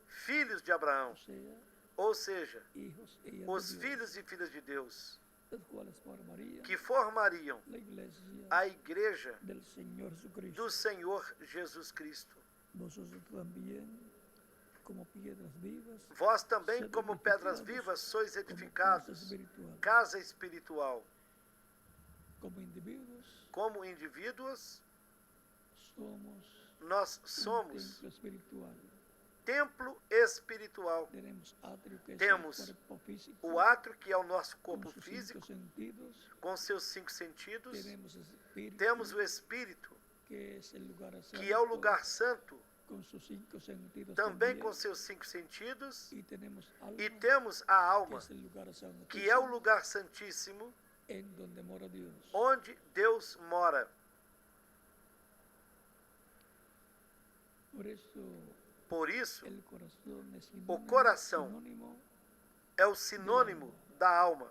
filhos de Abraão, o sea, ou seja, hijos e hijas os de Dios, filhos e filhas de Deus, los cuales formarían que formariam la iglesia a igreja del Señor Jesucristo. do Senhor Jesus Cristo. Vosotros también, como piedras vivas, Vós também, como pedras vivas, sois edificados, casa espiritual. como individuos, Como indivíduos, somos nós un somos templo espiritual. templo espiritual. Tenemos atrio, que Temos es el cuerpo físico, o átrio, que é o nosso con corpo sus físico, 5 sentidos. com seus 5 sentidos. Tenemos espíritu, Temos o Espírito, que es el lugar santo, que é o lugar santo, con sus 5 sentidos também también. com seus 5 sentidos. Y tenemos alma, E temos a que alma, es el lugar santísimo, que é o lugar santíssimo, en donde mora Dios. onde Deus mora. Por eso, Por isso, el corazón es o coração sinónimo é o sinônimo da alma.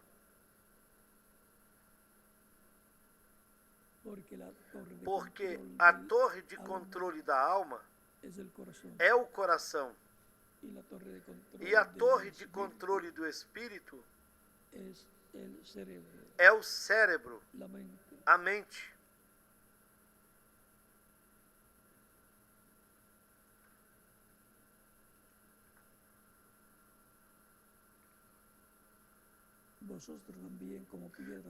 Porque a torre de controle da alma é o coração. E a torre de controle do espírito é o cérebro, a mente.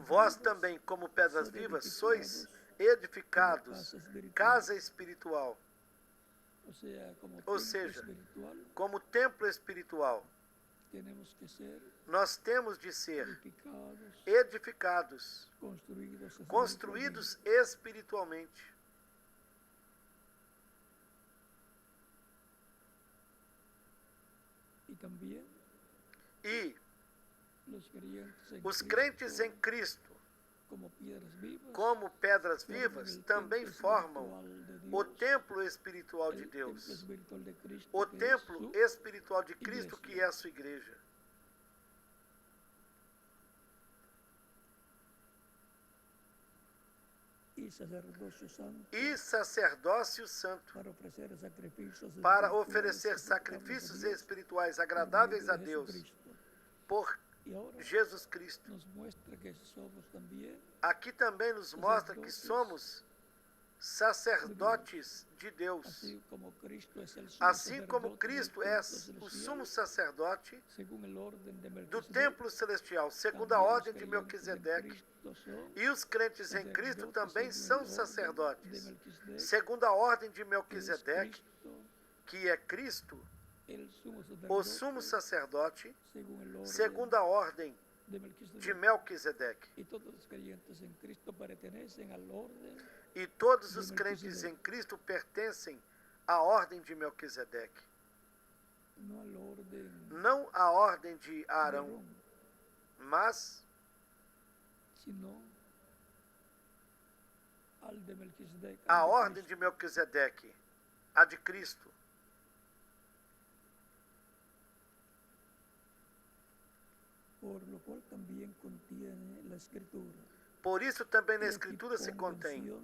Vós também, como pedras vivas, sois edificados, casa espiritual. Ou seja, como templo espiritual, nós temos de ser edificados, construídos espiritualmente. E os crentes em Cristo, como pedras vivas, também formam o templo espiritual de Deus, o templo espiritual de Cristo, que é a sua igreja. E sacerdócio santo, para oferecer sacrifícios espirituais agradáveis a Deus, por Jesus Cristo. Aqui também nos mostra que somos sacerdotes de Deus. Assim como Cristo é o sumo sacerdote do templo celestial, segundo a ordem de Melquisedeque. E os crentes em Cristo também são sacerdotes, segundo a ordem de Melquisedeque, que é Cristo, o sumo sacerdote, segundo a ordem de Melquisedeque. E todos os crentes em Cristo pertencem à ordem de Melquisedeque. Não à ordem de Arão, mas a ordem de Melquisedeque, a de Cristo. Por isso também na Escritura se contém: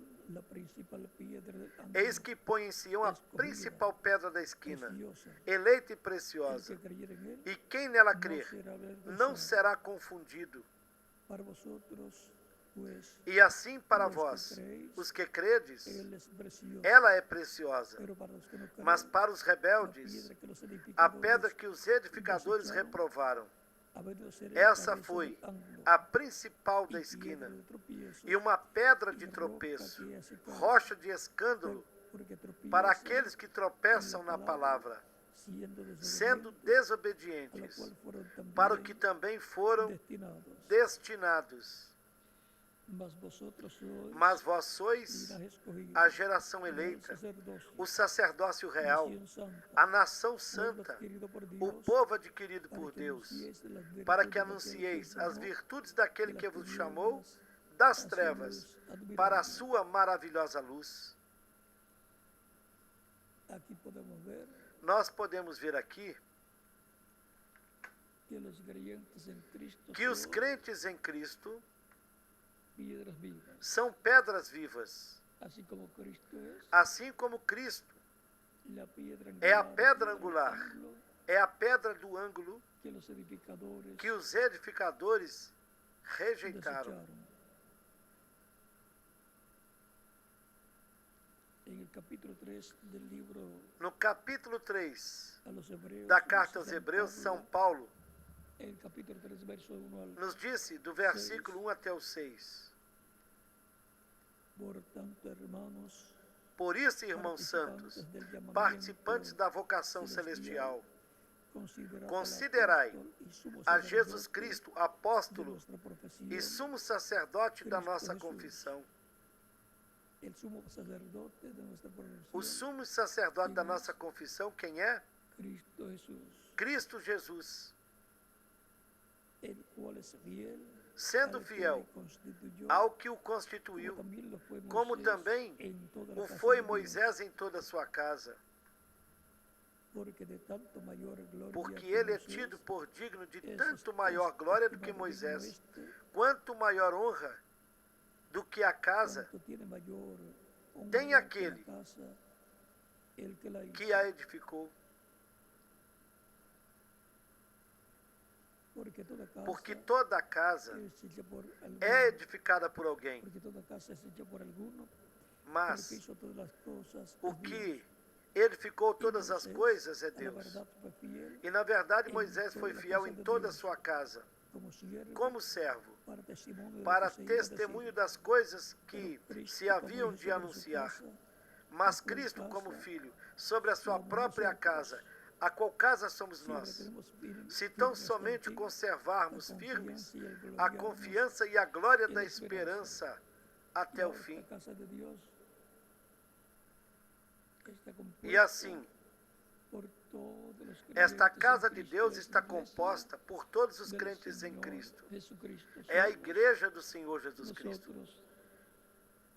eis que põe em Sião a principal pedra da esquina, eleita e preciosa, e quem nela crer não será confundido. E assim para vós, os que credes, ela é preciosa. Mas para os rebeldes, a pedra que os edificadores reprovaram, essa foi a principal da esquina, e uma pedra de tropeço, rocha de escândalo para aqueles que tropeçam na palavra, sendo desobedientes, para o que também foram destinados. Mas vós sois a geração eleita, o sacerdócio real, a nação santa, o povo adquirido por Deus, para que anuncieis as virtudes daquele que vos chamou das trevas para a sua maravilhosa luz. Nós podemos ver aqui que os crentes em Cristo são pedras vivas, assim como Cristo é a pedra angular, é a pedra do ângulo que os edificadores rejeitaram. No capítulo 3 da carta aos Hebreus, São Paulo nos disse, do versículo 1 até o 6: Por isso, irmãos santos, participantes da vocação celestial, considerai a Jesus Cristo, apóstolo e sumo sacerdote da nossa confissão. O sumo sacerdote da nossa confissão, quem é? Cristo Jesus. Sendo fiel ao que o constituiu, como também o foi Moisés em toda a sua casa. Porque ele é tido por digno de tanto maior glória do que Moisés, quanto maior honra do que a casa, cuanto tiene mayor honra tem que la aquele casa el que la hizo. que a edificou. Porque Porque toda casa toda casa es hecha por alguno, é edificada por alguém, porque toda casa es hecha por alguno, pero que mas hizo todas las cosas o es Dios. que edificou todas as Moisés, coisas é a la Deus. verdad, fue fiel E na verdade em Moisés toda foi a fiel casa em de toda a Deus, sua casa, como siervo, como servo, para testimonio de lo para que se iba a testemunho decir. das coisas que Pero Cristo, se haviam como de hijo sobre su anunciar. casa, Mas a qual Cristo, como casa Filho, sobre a sua somos própria nosotros. casa, a qual casa somos Si nós? retenemos Se tão firme hasta el somente fin conservarmos la firmes confianza y el a gloriarnos confiança e a glória e da a esperança. esperança até o fim. Esta casa de Dios está compuesta E assim, por todos los esta creyentes en casa de Cristo, Deus es está la iglesia composta por todos os del crentes em Señor Cristo. Jesucristo. É a Somos igreja do Senhor Jesus Cristo. nosotros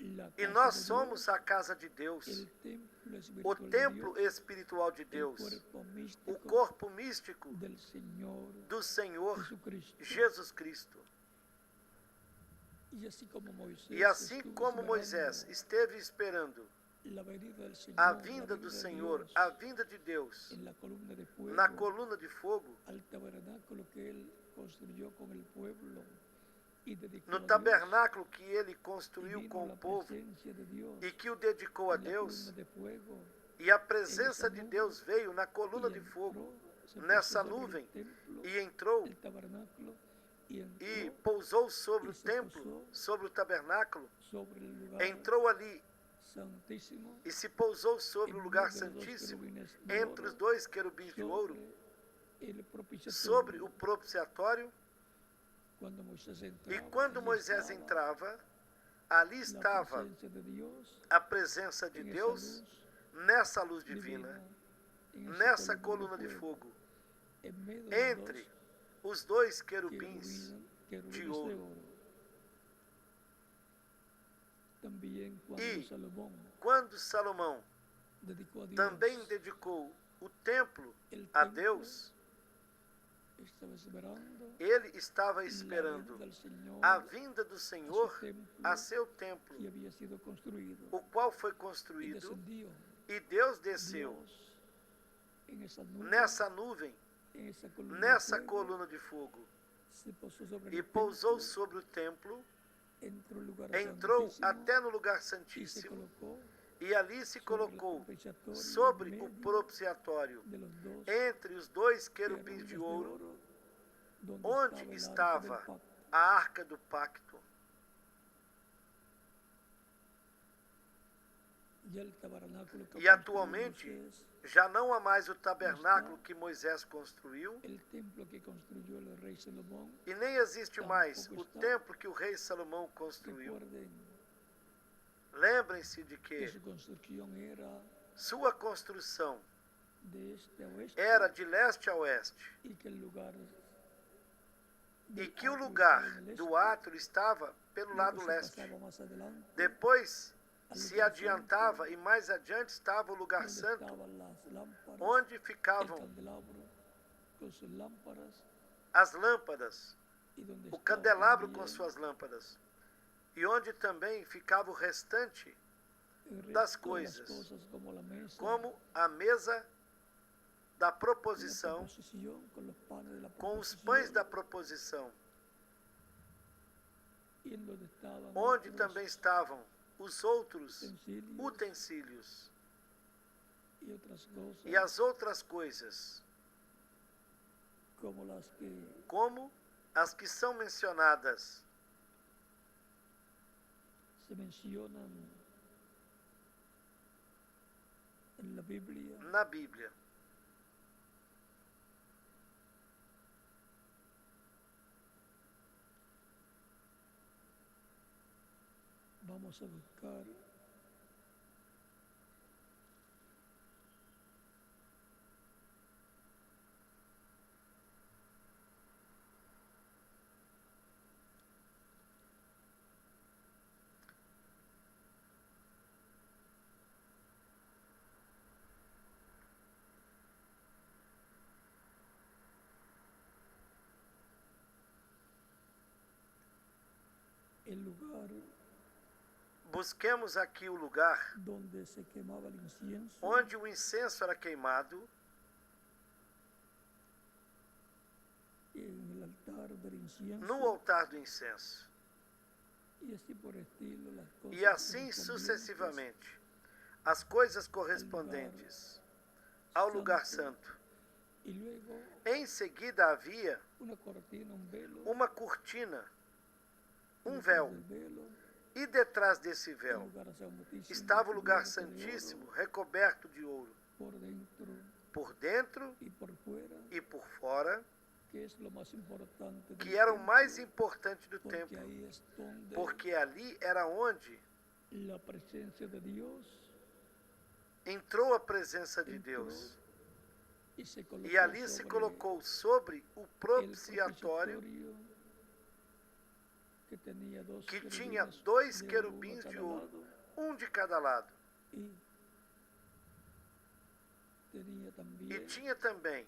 la E casa nós de somos Dios, a casa de Deus, el templo o espiritual de templo Dios, espiritual de el Deus, cuerpo o místico corpo místico del Señor do Senhor Jesucristo. Jesus Cristo. Y así como Moisés E assim estuvo como esperando Moisés esteve esperando la venida del Señor, a la vinda do venida de Senhor, Dios, a vinda de Deus, en la columna de fuego, na coluna de fogo, al tabernáculo que él construyó con el pueblo y dedicó no a Dios, tabernáculo que ele y construiu vino com la o povo presencia de Dios e que o dedicou a en la Deus, columna de fuego, e a presença de Deus veio na coluna de fogo, se nessa puso sobre el nuvem, templo, e entrou el tabernáculo, y e entró pousou sobre e o se templo, posou sobre o tabernáculo, sobre el lugar entrou ali santísimo, e se pousou sobre en o lugar medio de los dos santíssimo, querubines de entre oro, os dois querubins de ouro, sobre el propiciatorio. sobre o propiciatório. Cuando Moisés E entraba, quando allí Moisés estava entrava, ali la estava presencia de Dios a presença de en esa Deus luz nessa luz divina, divina, en esa nessa coluna de fogo, en medio de entre os dois dos querubins querubines de de ouro. oro. También cuando E Salomón quando Salomão dedicó a Dios também dedicou o templo el a templo, Deus, estaba esperando ele estava la esperando venida del Señor a vinda do a Senhor su templo a seu templo, que había sido construido o qual foi y construído, descendió e Deus desceu Dios en esa nube, nessa nuvem, en esa columna, nessa de fuego, coluna de fogo, se posó sobre e el pousou templo, sobre o templo, entró al lugar entrou santísimo até no lugar y se santíssimo, colocó e ali se sobre el colocou propiciatorio sobre en o medio propiciatório, de los dos entre os dois querubines querubins de de ouro, oro, donde onde el arca estava del pacto. a arca do pacto. Y el tabernáculo que E construyó atualmente Moisés, já não há mais o tabernáculo que Moisés construiu, el templo que construyó el rey Salomón, e nem existe mais o templo que o rei Salomão construiu. recuerden Lembrem-se de que que su construcción era sua construção de este a oeste era de leste a oeste, y que el lugar e del que o atrio lugar estaba en el do este. átrio estava pelo Luego lado se leste. pasaba más adelante, Depois al se lugar adiantava e mais adiante estava o lugar donde santo, estaban las lámparas, onde el ficavam candelabro con sus lámparas as lâmpadas, y donde o estaba candelabro com también suas lâmpadas, e onde também ficava o restante, el resto das de las coisas, cosas como la mesa, como a mesa da la proposição, proposición con los panes de la com os proposición, pães da proposição, y en donde estaban onde otros também estavam os outros utensilios utensílios y otras cosas e as outras coisas, como las que como as que são mencionadas se mencionan en la Biblia. na Bíblia. Vamos a buscar el lugar Busquemos aqui o lugar donde se quemaba el incienso, onde o incenso era queimado, en el altar del incienso, no altar do incenso. y así por estilo las cosas E assim correspondientes sucessivamente, as coisas correspondentes ao lugar santo. Y luego Em seguida havia una cortina, un velo, uma cortina, um detrás véu, del velo, e detrás desse el véu lugar santísimo estava o lugar cubierto de santíssimo, oro, recoberto de ouro, por dentro por dentro y por fuera, e por fora, que es lo más importante del que era o templo, mais importante do porque templo, ahí es donde porque ali era onde la presencia de Dios entrou a presença de Deus. y se colocó E ali se sobre colocou sobre o el propiciatório, propiciatorio que tenía dos que querubines tinha de dois oro, querubins uno a de cada ouro, lado, um de cada lado. y tenía E también tinha também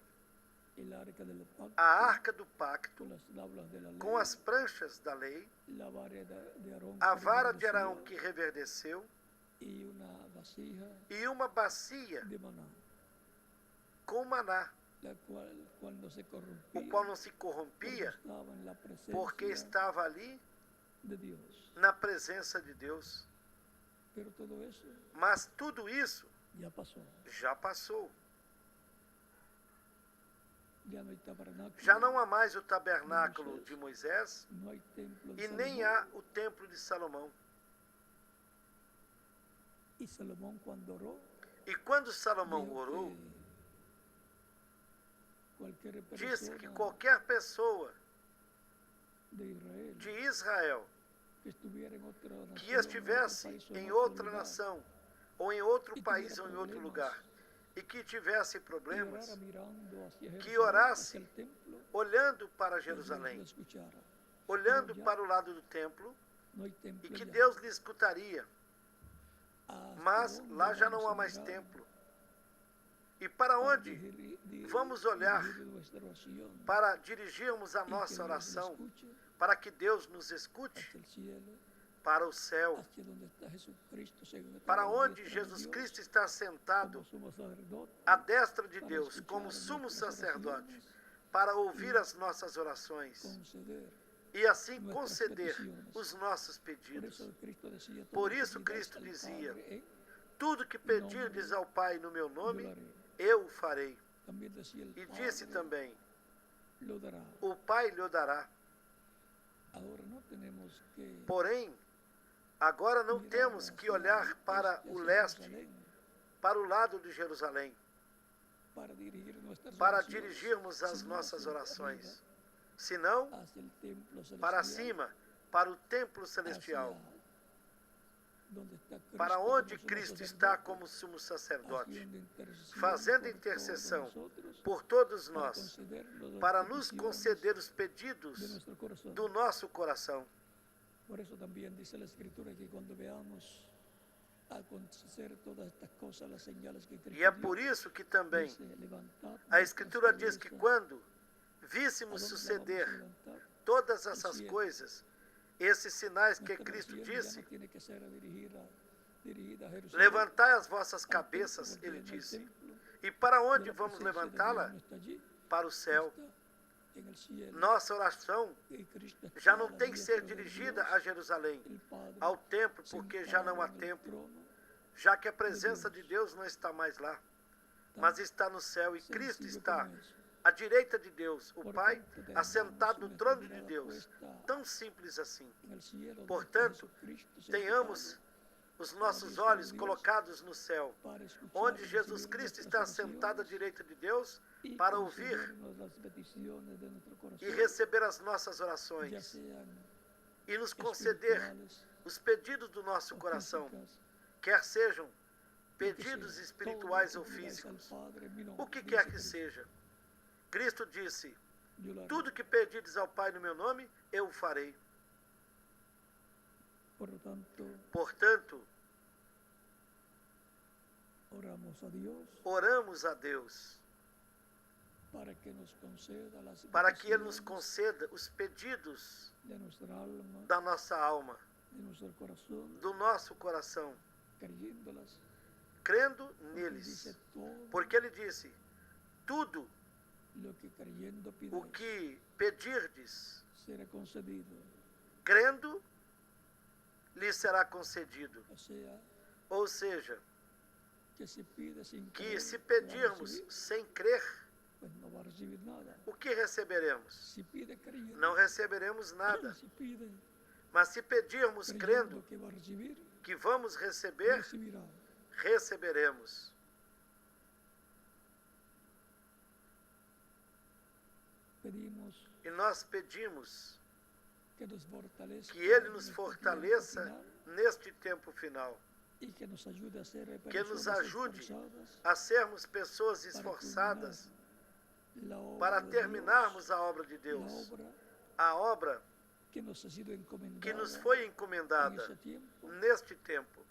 el arca del pacto a arca do pacto, con las tablas de la ley, com as pranchas da lei, la vara de Aarón a que vara de reverdecía, Arão que reverdeceu y una vasija e uma bacia de maná, com maná, la cual cuando se corrompía, o qual não se porque corrompia, estaba en la presencia porque estava ali de Dios. na presença de Deus. Pero todo eso Mas tudo isso ya pasó. já passou. Ya no hay tabernáculo, Já não há mais o tabernáculo de Moisés no hay templo de e nem Salomón. há o templo de Salomão. Y Salomón cuando oró, E quando Salomão dijo orou, que cualquier disse que persona qualquer pessoa de Israel de Israel que estuviera en otra nación, que estivesse en otro país o em otro outra lugar, nação, ou em outro e país tivera ou em outro problemas, lugar, e que tivesse y problemas, orara mirando hacia que Jerusalén, orasse hacia el templo, olhando para que Dios lo Jerusalém, escuchara. olhando Pero ya para o lado do templo, no hay e templo que ya. Deus lhe escutaria. ¿Hasta Mas dónde lá já vamos não a há mais mirar templo. E para para onde vamos olhar dirigir nuestra oración? para dirigirmos a Y que nossa Dios lo oração, escuche para que Deus nos escute hacia el cielo, para o céu, hacia donde está Jesucristo, según está para a la onde diestra de Jesus Dios, Cristo está sentado como sumo sacerdote, à destra de para Deus, escuchar como sumo nuestras sacerdote, oraciones, para ouvir as nossas orações conceder. e assim nuestras conceder peticiones. os nossos Por pedidos. eso Cristo decía, todo Por lo que isso pidáis Cristo al dizia: Padre, Tudo que pedirdes ao Pai no meu yo nome, lo haré. eu o farei. También decía el E disse Padre, também: lo dará. O Pai lhe dará. Ahora no tenemos que Porém, agora não mirar temos que hacia olhar el para este, o hacia leste, Jerusalén, para o lado de Jerusalém, para dirigir nuestras para oraciones, dirigirmos as sino nossas hacia orações, arriba, senão hacia el templo celestial, para cima, para o templo celestial, hacia donde está Cristo para como onde sumo Cristo está sacerdote, como sumo sacerdote, haciendo intercesión fazendo por intercessão todos nosotros, por todos para nós, concedernos las para nos peticiones conceder os de pedidos nuestro corazón. do nosso coração. Por eso también dice la Escritura que cuando veamos acontecer todas estas cosas, las señales que Cristo E é dio, por isso que também dice, levantad a Escritura vuestras diz que cabezas. quando ¿A víssemos dónde la vamos a suceder levantar? todas essas cielo. coisas, esses sinais que Nuestra Cristo oración ya disse, no tiene que ser dirigida a Jerusalén, levantai as vossas al templo, cabeças, porque ele en el disse. templo E para ya onde la vamos presencia de Dios levantá-la? no está allí, Para o céu. está en el cielo. Nossa oração Y Cristo está já a não la tem que ser diestra de dirigida Dios, a Jerusalém, el Padre, ao templo, porque já não há sentado en el templo, trono, já que a presença de Deus não está mais lá, mas está no céu e Cristo sencillo está como eso. à direita de Deus, o Por Pai, tanto, tenemos assentado no nuestra trono de mirada Deus. puesta Tão simples assim. en el cielo, donde Portanto, está Jesucristo tenhamos sentado os nossos olhos colocados no céu, para escuchar onde y Jesus recibir Cristo nuestras está oraciones sentado à direita de Deus y para ouvir concedernos las peticiones de nuestro corazón, e receber as nossas ya orações sean e nos conceder espirituales os pedidos do nosso o coração, físicas, quer sejam lo que pedidos sea. espirituais Todo ou lo que pidáis al físicos, Padre en mi o nombre, que dice quer que Cristo, seja. Cristo disse: yo lo haré. Tudo que pedirdes ao Pai no meu nome, eu o farei. Por lo tanto, Portanto, oramos a Dios oramos a Deus para que nos conceda las para que Ele nos peticiones conceda os pedidos de nuestra alma da nossa alma de nuestro corazón, do nosso coração, creyéndolas, crendo porque neles. dice todo Porque ele disse: tudo lo que creyendo o pidáis que pedirdes, será concedido. crendo, lhe será concedido. O sea, Ou seja, que se pide sin que creer, se ¿qué va a pedirmos recibir? sem crer, Pues no va a recibir nada. o que receberemos? Si pide creyendo, Não receberemos nada. si pide Mas se pedirmos crendo creyendo que va a recibir, que vamos receber, recibirá. receberemos. Pedimos E nós pedimos que nos fortalezca que Ele en nos este fortaleça tiempo final, neste tempo final, y que nos ayude a ser que nos personas ajude esforzadas a sermos pessoas para esforçadas culminar la obra para de terminarmos Dios, a obra de la Deus, obra a obra que nos ha sido encomendada que nos foi en encomendada ese tiempo, neste tempo,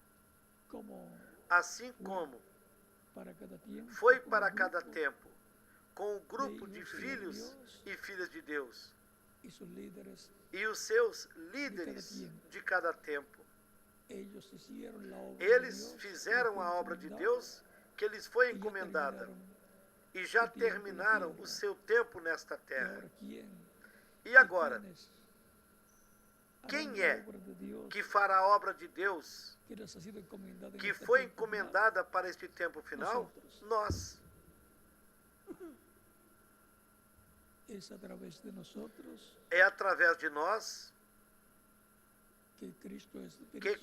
como assim como para cada tiempo, foi como para grupo, cada tempo, com o grupo de hijos de filhos Deus e filhas de Deus y sus líderes, e os seus líderes de cada tempo. ellos hicieron la obra Eles de Dios, fizeram a obra de Deus que lhes foi encomendada e já terminaram o seu tempo nesta terra. E agora, quem é que fará a obra de Deus que foi encomendada para este tempo final? Nós. É através de nós que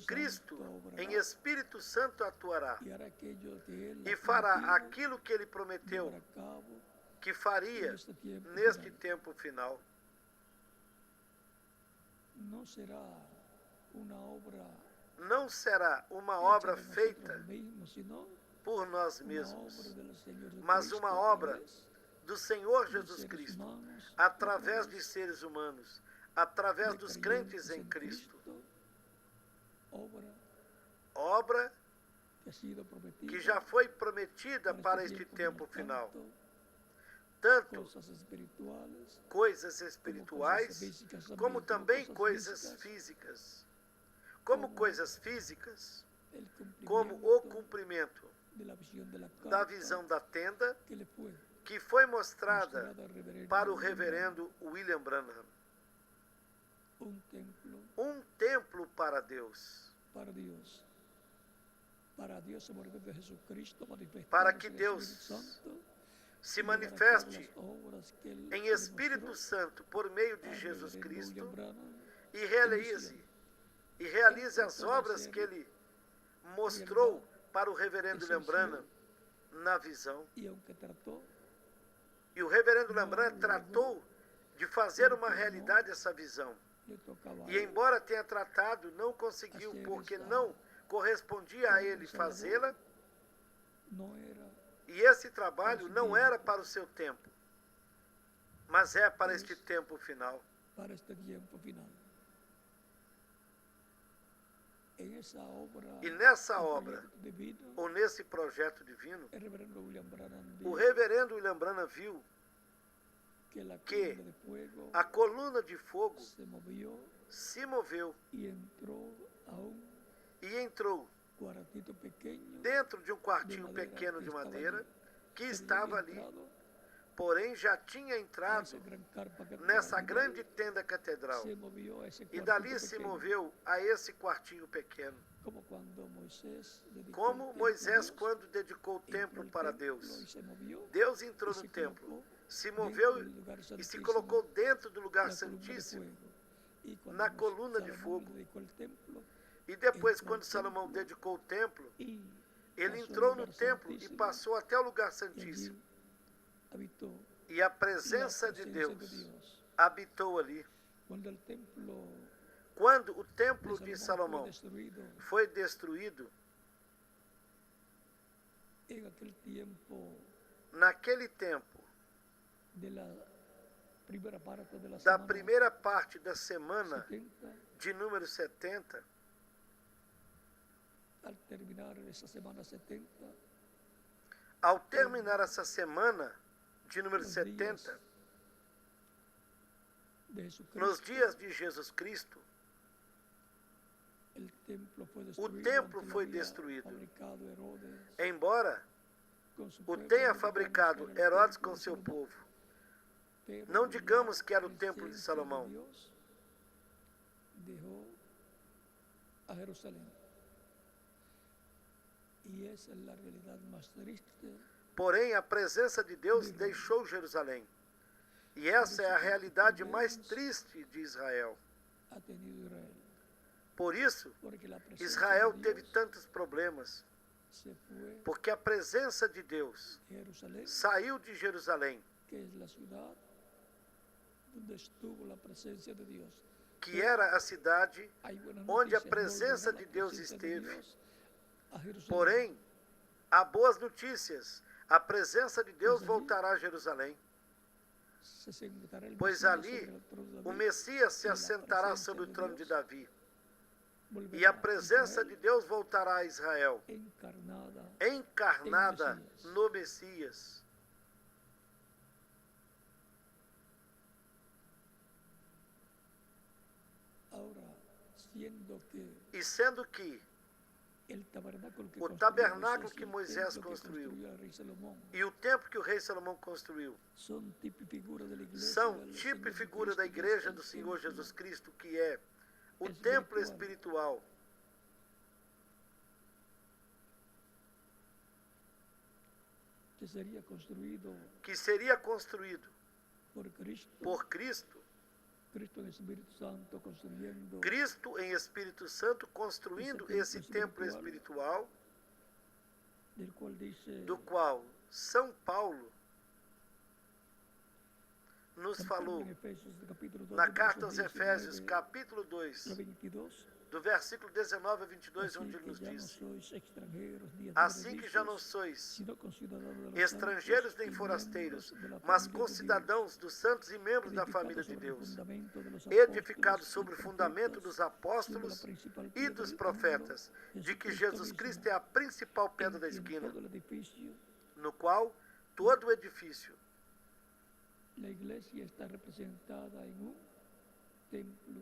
Cristo, em Espírito Santo, atuará e fará aquilo que Ele prometeu que faria neste tempo final. Não será uma obra feita por nós mesmos, mas uma obra do Senhor Jesus Cristo, através de seres humanos, através dos crentes em Cristo. Obra que já foi prometida para este tempo final. Tanto coisas espirituais, como também coisas físicas. Como coisas físicas, como o cumprimento da visão da tenda que foi mostrada para o reverendo William Branham. Um templo para Deus. Para que Deus se manifeste em Espírito Santo por meio de Jesus Cristo e realize as obras que Ele mostrou para o reverendo William Branham na visão. E o reverendo William Branham tratou de fazer uma realidade essa visão. E embora tenha tratado, não conseguiu, porque não correspondia a ele fazê-la. E esse trabalho não era para o seu tempo, mas é para este tempo final. E nessa obra, ou nesse projeto divino, o reverendo William Branham viu que a coluna de fogo se moveu e entrou dentro de um quartinho pequeno de madeira que estava ali, porém já tinha entrado nessa grande tenda catedral e dali se moveu a esse quartinho pequeno, como Moisés quando dedicou o templo para Deus. Deus entrou no templo, se moveu e se colocou dentro do lugar santíssimo, na coluna de fogo. E depois, quando Salomão dedicou o templo, ele entrou no templo e passou até o lugar santíssimo. E a presença de Deus habitou ali. Quando o templo de Salomão foi destruído, naquele tempo, da primeira parte da semana de número 70, ao terminar essa semana de número 70, nos dias de Jesus Cristo, o templo foi destruído. Embora o tenha fabricado Herodes com seu povo, não digamos que era o templo de Salomão. Porém, a presença de Deus deixou Jerusalém. E essa é a realidade mais triste de Israel. Por isso, Israel teve tantos problemas, porque a presença de Deus saiu de Jerusalém, que era a cidade onde a presença de Deus esteve. Porém, há boas notícias. A presença de Deus voltará a Jerusalém, pois ali o Messias se assentará sobre o trono de Davi. E a presença de Deus voltará a Israel, encarnada no Messias. E sendo que o tabernáculo que Moisés construiu e o templo que o rei Salomão construiu são tipo e figura da igreja do Senhor Jesus Cristo, que é o templo espiritual. Que seria construído por Cristo. Cristo em Espírito Santo construindo esse templo espiritual, do qual São Paulo nos falou na carta aos Efésios, capítulo 2, do versículo 19 a 22, onde ele nos diz: assim que já não sois estrangeiros nem forasteiros, mas concidadãos dos santos e membros da família de Deus, edificados sobre o fundamento dos apóstolos e dos profetas, de que Jesus Cristo é a principal pedra da esquina, no qual todo o edifício La iglesia está representada en un templo,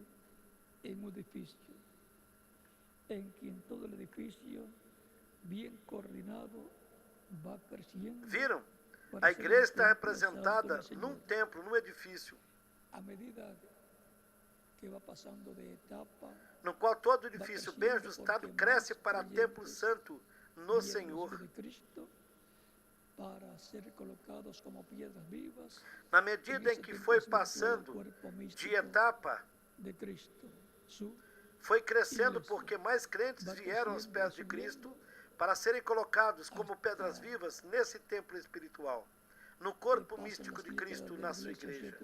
en un edificio, en quien todo el edificio, bien coordinado, va creciendo. Viram? A igreja está representada num templo, num edifício, a medida que va pasando de etapa, no qual todo edifício bem ajustado cresce para templo santo no Senhor. Para ser colocados como piedras vivas, na medida em que foi passando de etapa, foi crescendo, porque mais crentes vieram aos pés de Cristo para serem colocados como pedras vivas nesse templo espiritual, no corpo místico de Cristo, na sua igreja.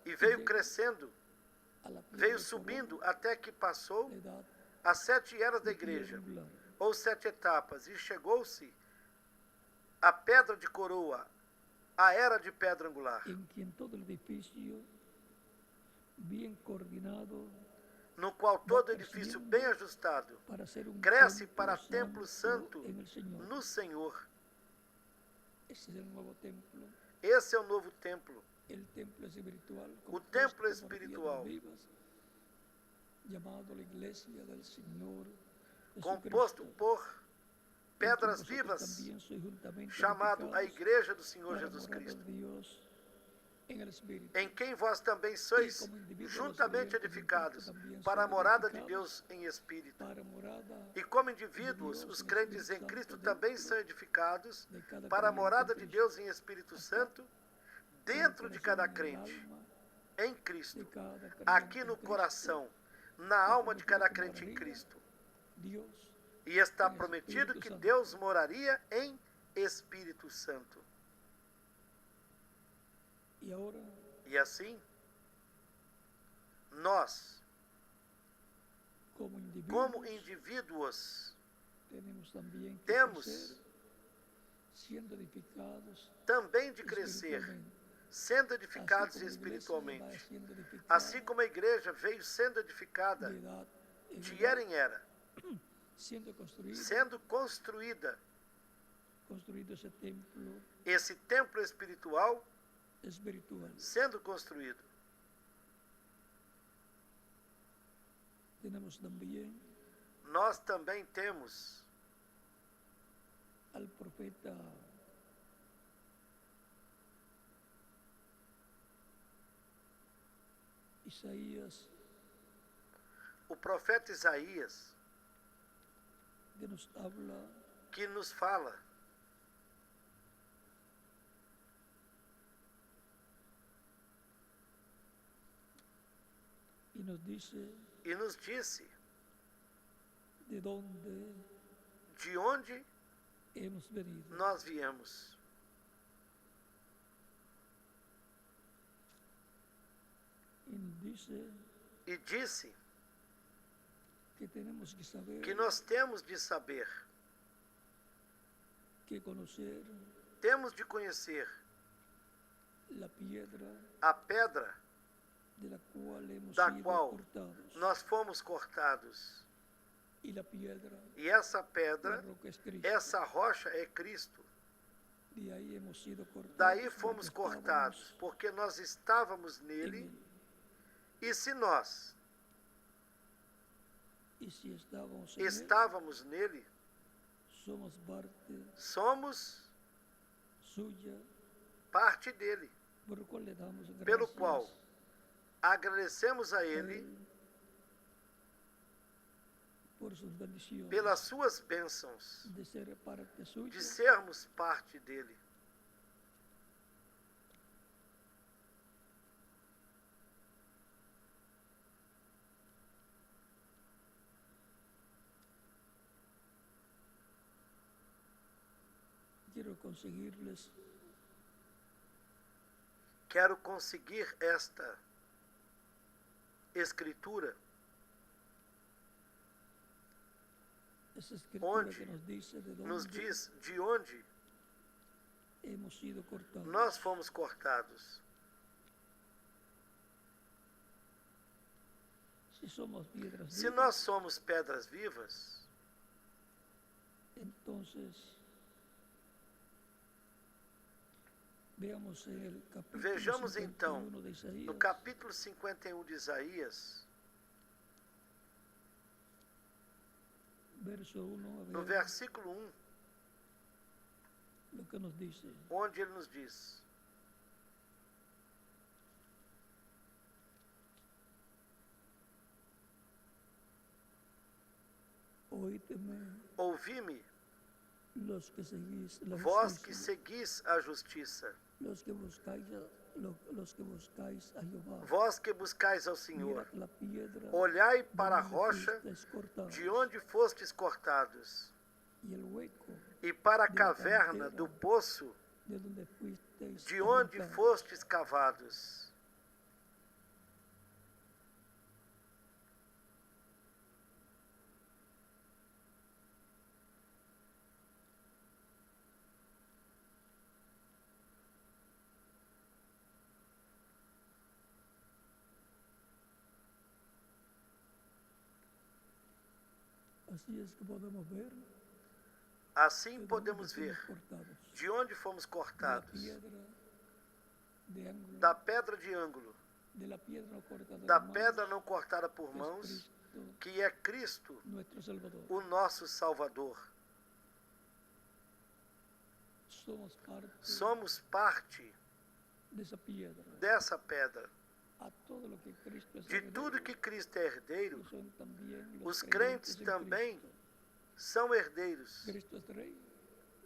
E veio crescendo, veio subindo até que passou as 7 eras da igreja, ou 7 etapas, e chegou-se a pedra de coroa, a era de pedra angular, no qual todo edifício bem ajustado cresce para templo santo no Senhor. Esse é o novo templo, o templo espiritual, composto por pedras vivas, chamado a Igreja do Senhor Jesus Cristo, em quem vós também sois juntamente edificados para a morada de Deus em Espírito. E como indivíduos, os crentes em Cristo também são edificados para a morada de Deus em Espírito Santo, dentro de cada crente, em Cristo, aqui no coração, na alma de cada crente em Cristo. E está prometido que Deus moraria em Espírito Santo. E assim, nós, como indivíduos, temos também de crescer, sendo edificados espiritualmente. Assim como a igreja veio sendo edificada de era em era, sendo construída, esse templo espiritual sendo nós também temos al profeta Isaías, o profeta Isaías, que nos habla que nos fala y nos dice e nos disse de dónde de onde hemos venido. nós viemos. Y dice E disse que tenemos que saber, que nós temos de saber, que conocer temos de conhecer la piedra a pedra de la cual hemos da sido qual cortados. nós fomos cortados. Y la piedra, E essa la pedra, roca es Cristo. essa rocha é Cristo. De ahí hemos sido cortados. Daí fomos porque cortados, estábamos porque nós estávamos en nele. él. E se nós Y si estábamos en él, estávamos nele, somos parte somos suya, parte dele, por lo cual le damos gracias pelo qual agradecemos a a ele él por sus bendiciones, pelas suas bênçãos, de ser parte suya, de sermos parte dele. quiero conseguirles Quero conseguir esta escritura esa escritura onde que nos dice de dónde nos diz de onde hemos sido cortados. nós fomos cortados. Si somos piedras Se vivas, nós somos pedras vivas, entonces veamos en el capítulo vejamos 51 então de Isaías, no capítulo 51 de Isaías, verso 1, a no ver versículo 1, lo que nos dice. onde ele nos diz: Oídme, ouvi-me, los que seguís la vós que justicia, seguis a justiça, los que buscáis a Jehová. vós que buscais ao Mirad Senhor, la piedra olhai para a donde rocha fuisteis cortados, de onde fostes cortados, y el hueco e para a caverna do poço de donde fuisteis de onde arrancados. fostes cavados. Así es que podemos ver Assim de dónde podemos fuimos ver cortados. de onde fomos De la cortados, piedra de ángulo, da pedra de ângulo, de la piedra no cortada da de manos, pedra não cortada por que es mãos, Cristo, que é Cristo, nuestro Salvador. o nosso Salvador. Somos parte Somos parte dessa piedra. dessa pedra. A todo lo que Cristo es De heredero, tudo que Cristo é herdeiro, que son también os los crentes creyentes en também Cristo. são herdeiros. Cristo es Rey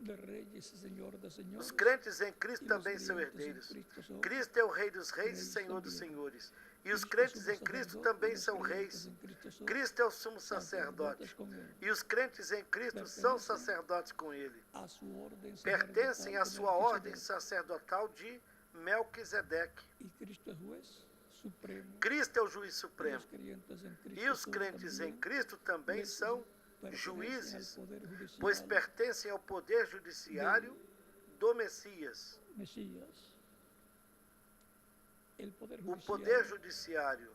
de reyes y Señor de señores. Os crentes em Cristo y los também são creyentes en herdeiros. Cristo son Cristo é o Rei dos Reis e reis Senhor dos também. Senhores. E os Cristo crentes sumo em Cristo sacerdote, também y los são creyentes reis. en Cristo son Cristo é o sumo sacerdote. sacerdotes con él. E os crentes em Cristo são Pertencem sacerdotes com ele. A su orden Pertencem à sacerdotal de sua ordem Melquisedec. sacerdotal de Melquisedeque. Y Cristo es juez supremo. Cristo é o juiz Y supremo. los creyentes en Cristo E os son crentes em también Cristo também jueces, são pertenecen juízes, al poder judicial pois pertencem ao poder judiciário do Messias. Mesías. El poder O judicial poder judiciário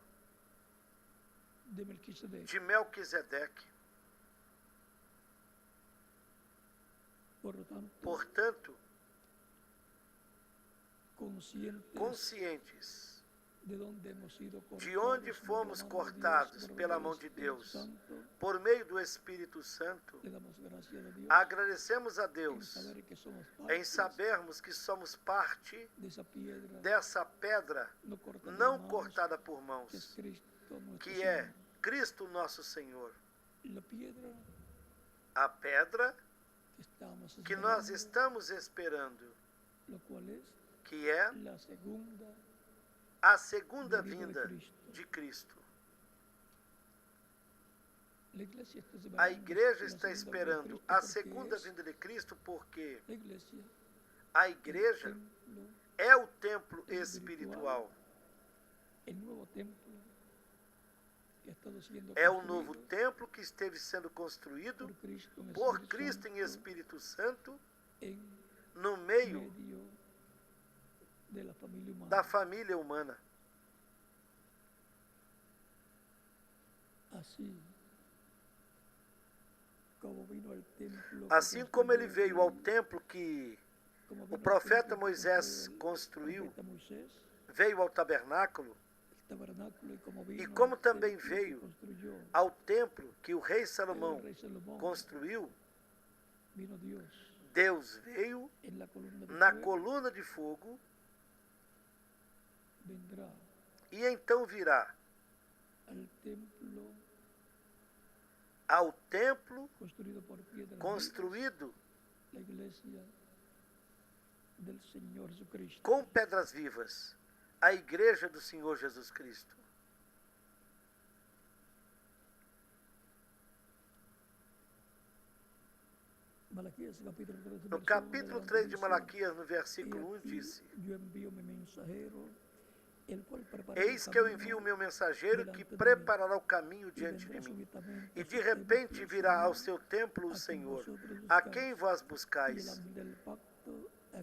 de Melquisedec. de Melquisedeque. Por lo tanto, Portanto, conscientes conscientes de onde fomos cortados pela mão de Deus, por meio do Espírito Santo, agradecemos a Deus em sabermos que somos parte dessa pedra não cortada por mãos, que é Cristo nosso Senhor. A pedra que nós estamos esperando, que é a segunda vinda de Cristo. A igreja está esperando a segunda vinda de Cristo porque a igreja é o templo espiritual. É o novo templo que esteve sendo construído por Cristo em Espírito Santo no meio da família humana. Assim como ele veio ao templo que o profeta Moisés construiu, veio ao tabernáculo, e como também veio ao templo que o rei Salomão construiu, Deus veio na coluna de fogo e então virá ao templo construído com pedras vivas, a igreja do Senhor Jesus Cristo. No capítulo 3 de Malaquias, no versículo 1, disse: Eis que eu envio o meu mensageiro que preparará o caminho diante de mim. E de repente virá ao seu templo o Senhor, a quem vós buscais,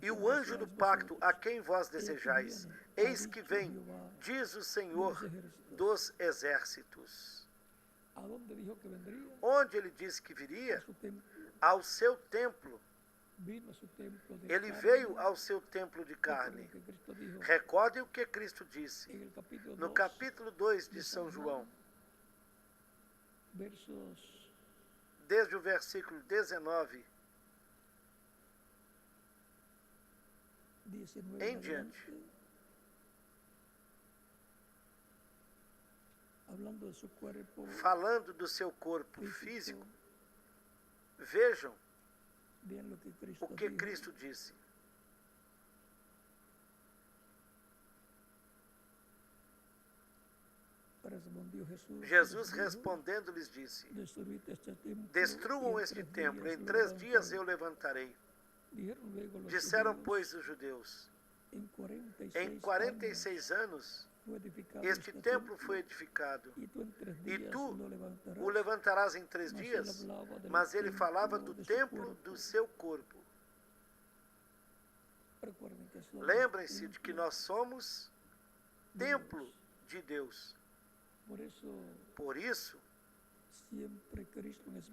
e o anjo do pacto a quem vós desejais. Eis que vem, diz o Senhor dos exércitos. Onde ele disse que viria? Ao seu templo. Ele veio ao seu templo de carne. Recordem o que Cristo disse no capítulo 2 de São João, desde o versículo 19 em diante. Falando do seu corpo físico, vejam o que Cristo disse. Jesus respondendo lhes disse: Destruam este templo, em 3 dias eu levantarei. Disseram, pois, os judeus: em 46 anos este templo foi edificado, e tu o levantarás em 3 dias? Mas ele falava do templo do seu corpo. Lembrem-se de que nós somos templo de Deus. Por isso,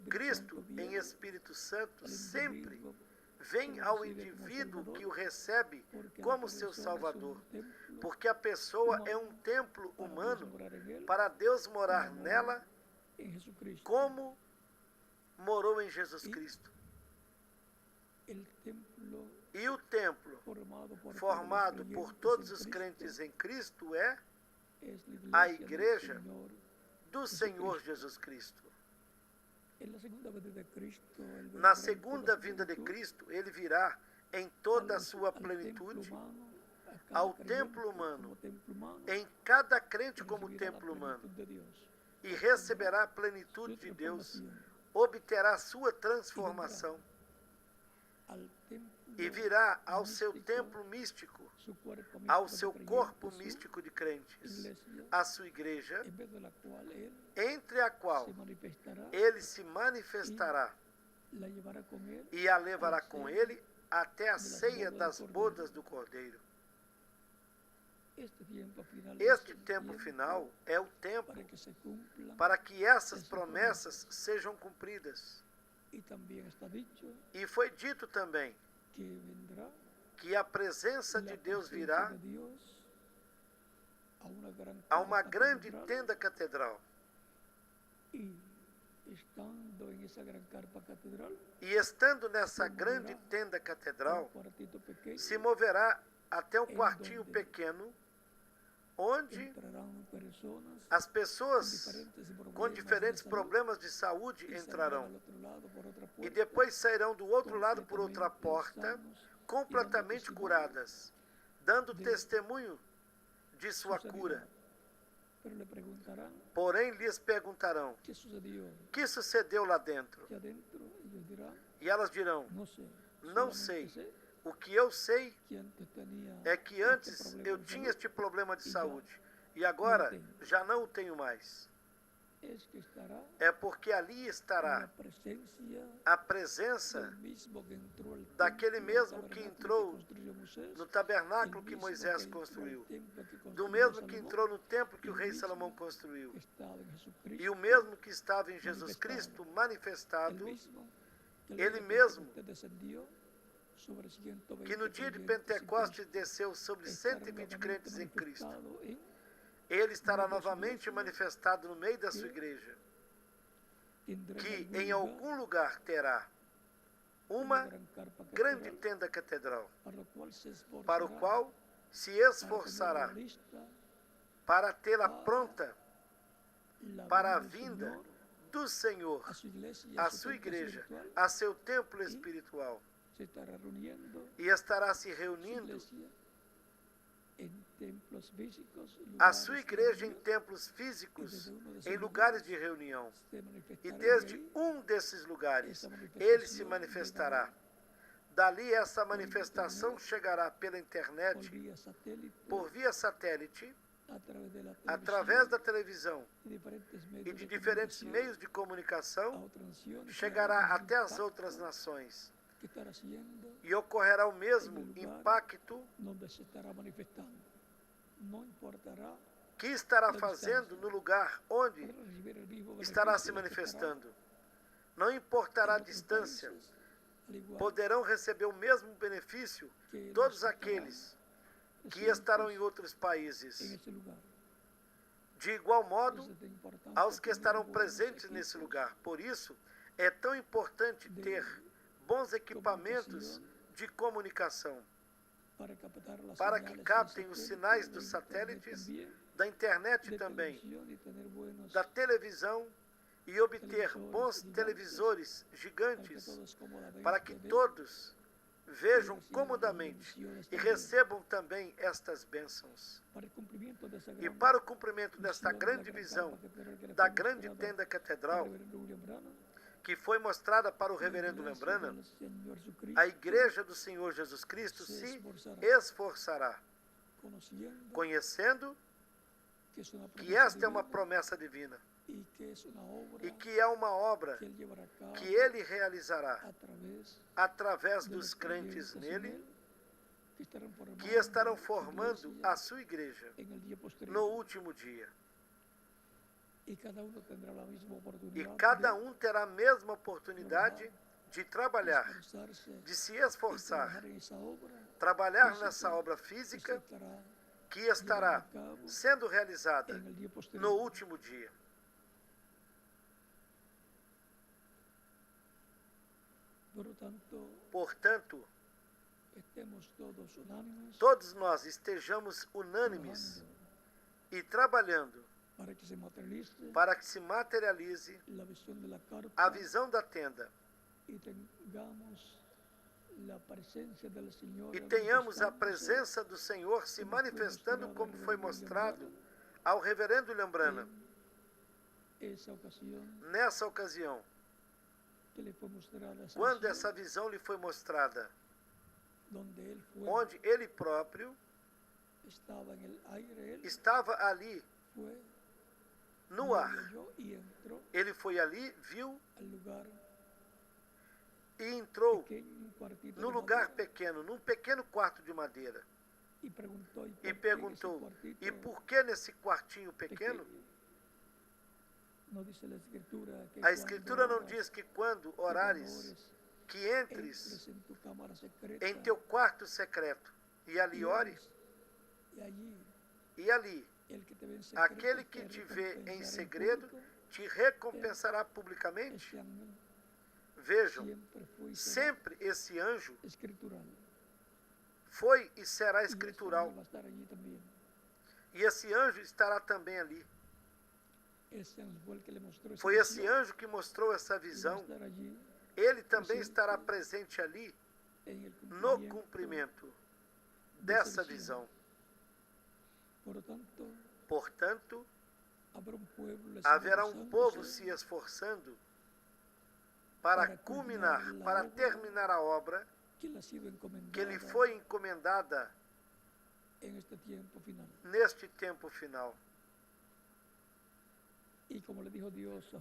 Cristo em Espírito Santo sempre vem ao indivíduo que o recebe como seu Salvador, porque a pessoa é um templo humano para Deus morar nela como morou em Jesus Cristo. E o templo formado por todos os crentes em Cristo é a igreja do Senhor Jesus Cristo. Na segunda vinda de Cristo, ele virá em toda a sua plenitude ao templo humano, em cada crente como templo humano, e receberá a plenitude de Deus, obterá sua transformação, e virá ao seu templo místico, ao seu corpo místico de crentes, a sua igreja, entre a qual ele se manifestará e a levará com ele até a ceia das bodas do Cordeiro. Este tempo final é o tempo para que essas promessas sejam cumpridas. E foi dito também que a presença de Deus virá a uma grande tenda catedral. E estando nessa grande tenda catedral, se moverá até um quartinho pequeno, onde as pessoas com diferentes problemas de saúde entrarão. E depois sairão do outro lado por outra porta, completamente curadas, dando testemunho de sua cura. Porém, lhes perguntarão: que sucedeu lá dentro? E elas dirão: não sei. O que eu sei é que antes eu tinha este problema de saúde e agora já não o tenho mais. É porque ali estará a presença daquele mesmo que entrou no tabernáculo que Moisés construiu, do mesmo que entrou no templo que o rei Salomão construiu, e o mesmo que estava em Jesus Cristo manifestado, ele mesmo que no dia de Pentecostes desceu sobre 120 crentes em Cristo. Ele estará novamente manifestado no meio da sua igreja, que em algum lugar terá uma grande tenda catedral, para o qual se esforçará para tê-la pronta para a vinda do Senhor, a sua igreja, a seu templo espiritual, e estará se reunindo a sua igreja em templos físicos, em lugares de reunião. E desde um desses lugares, ele se manifestará. Dali essa manifestação chegará pela internet, por via satélite, através da televisão e de diferentes meios de comunicação, chegará até as outras nações. E ocorrerá o mesmo impacto que estará fazendo no lugar onde estará se manifestando. Não importará a distância, poderão receber o mesmo benefício todos aqueles que estarão em outros países. De igual modo, aos que estarão presentes nesse lugar. Por isso, é tão importante ter bons equipamentos de comunicação para que captem os sinais dos satélites, da internet também, da televisão, e obter bons televisores gigantes para que todos vejam comodamente e recebam também estas bênçãos. E para o cumprimento desta grande visão da grande tenda catedral, que foi mostrada para o reverendo Lembrana, a igreja do Senhor Jesus Cristo se esforçará, conhecendo que esta é uma promessa divina e que é uma obra que ele realizará através dos crentes nele, que estarão formando a sua igreja no último dia. E cada um terá a mesma oportunidade de trabalhar, de se esforçar, trabalhar nessa obra física que estará sendo realizada no último dia. Portanto, todos nós estejamos unânimes e trabalhando para que se materialize a visão da tenda e tenhamos a presença do Senhor se manifestando como foi mostrado ao reverendo Lembrana. Nessa ocasião, quando essa visão lhe foi mostrada, onde ele próprio estava ali no ar. Ele foi ali, viu e entrou no lugar pequeno, num pequeno quarto de madeira. E perguntou: e por que nesse quartinho pequeno? A Escritura não diz que quando orares, que entres em teu quarto secreto e ali ores, e ali Aquele que te vê em segredo te recompensará publicamente. Vejam, sempre esse anjo foi e será escritural. E esse anjo estará também ali. Foi esse anjo que mostrou essa visão. Ele também estará presente ali no cumprimento dessa visão. Portanto, haverá um povo se esforçando para culminar, para terminar a obra que lhe foi encomendada neste tempo final.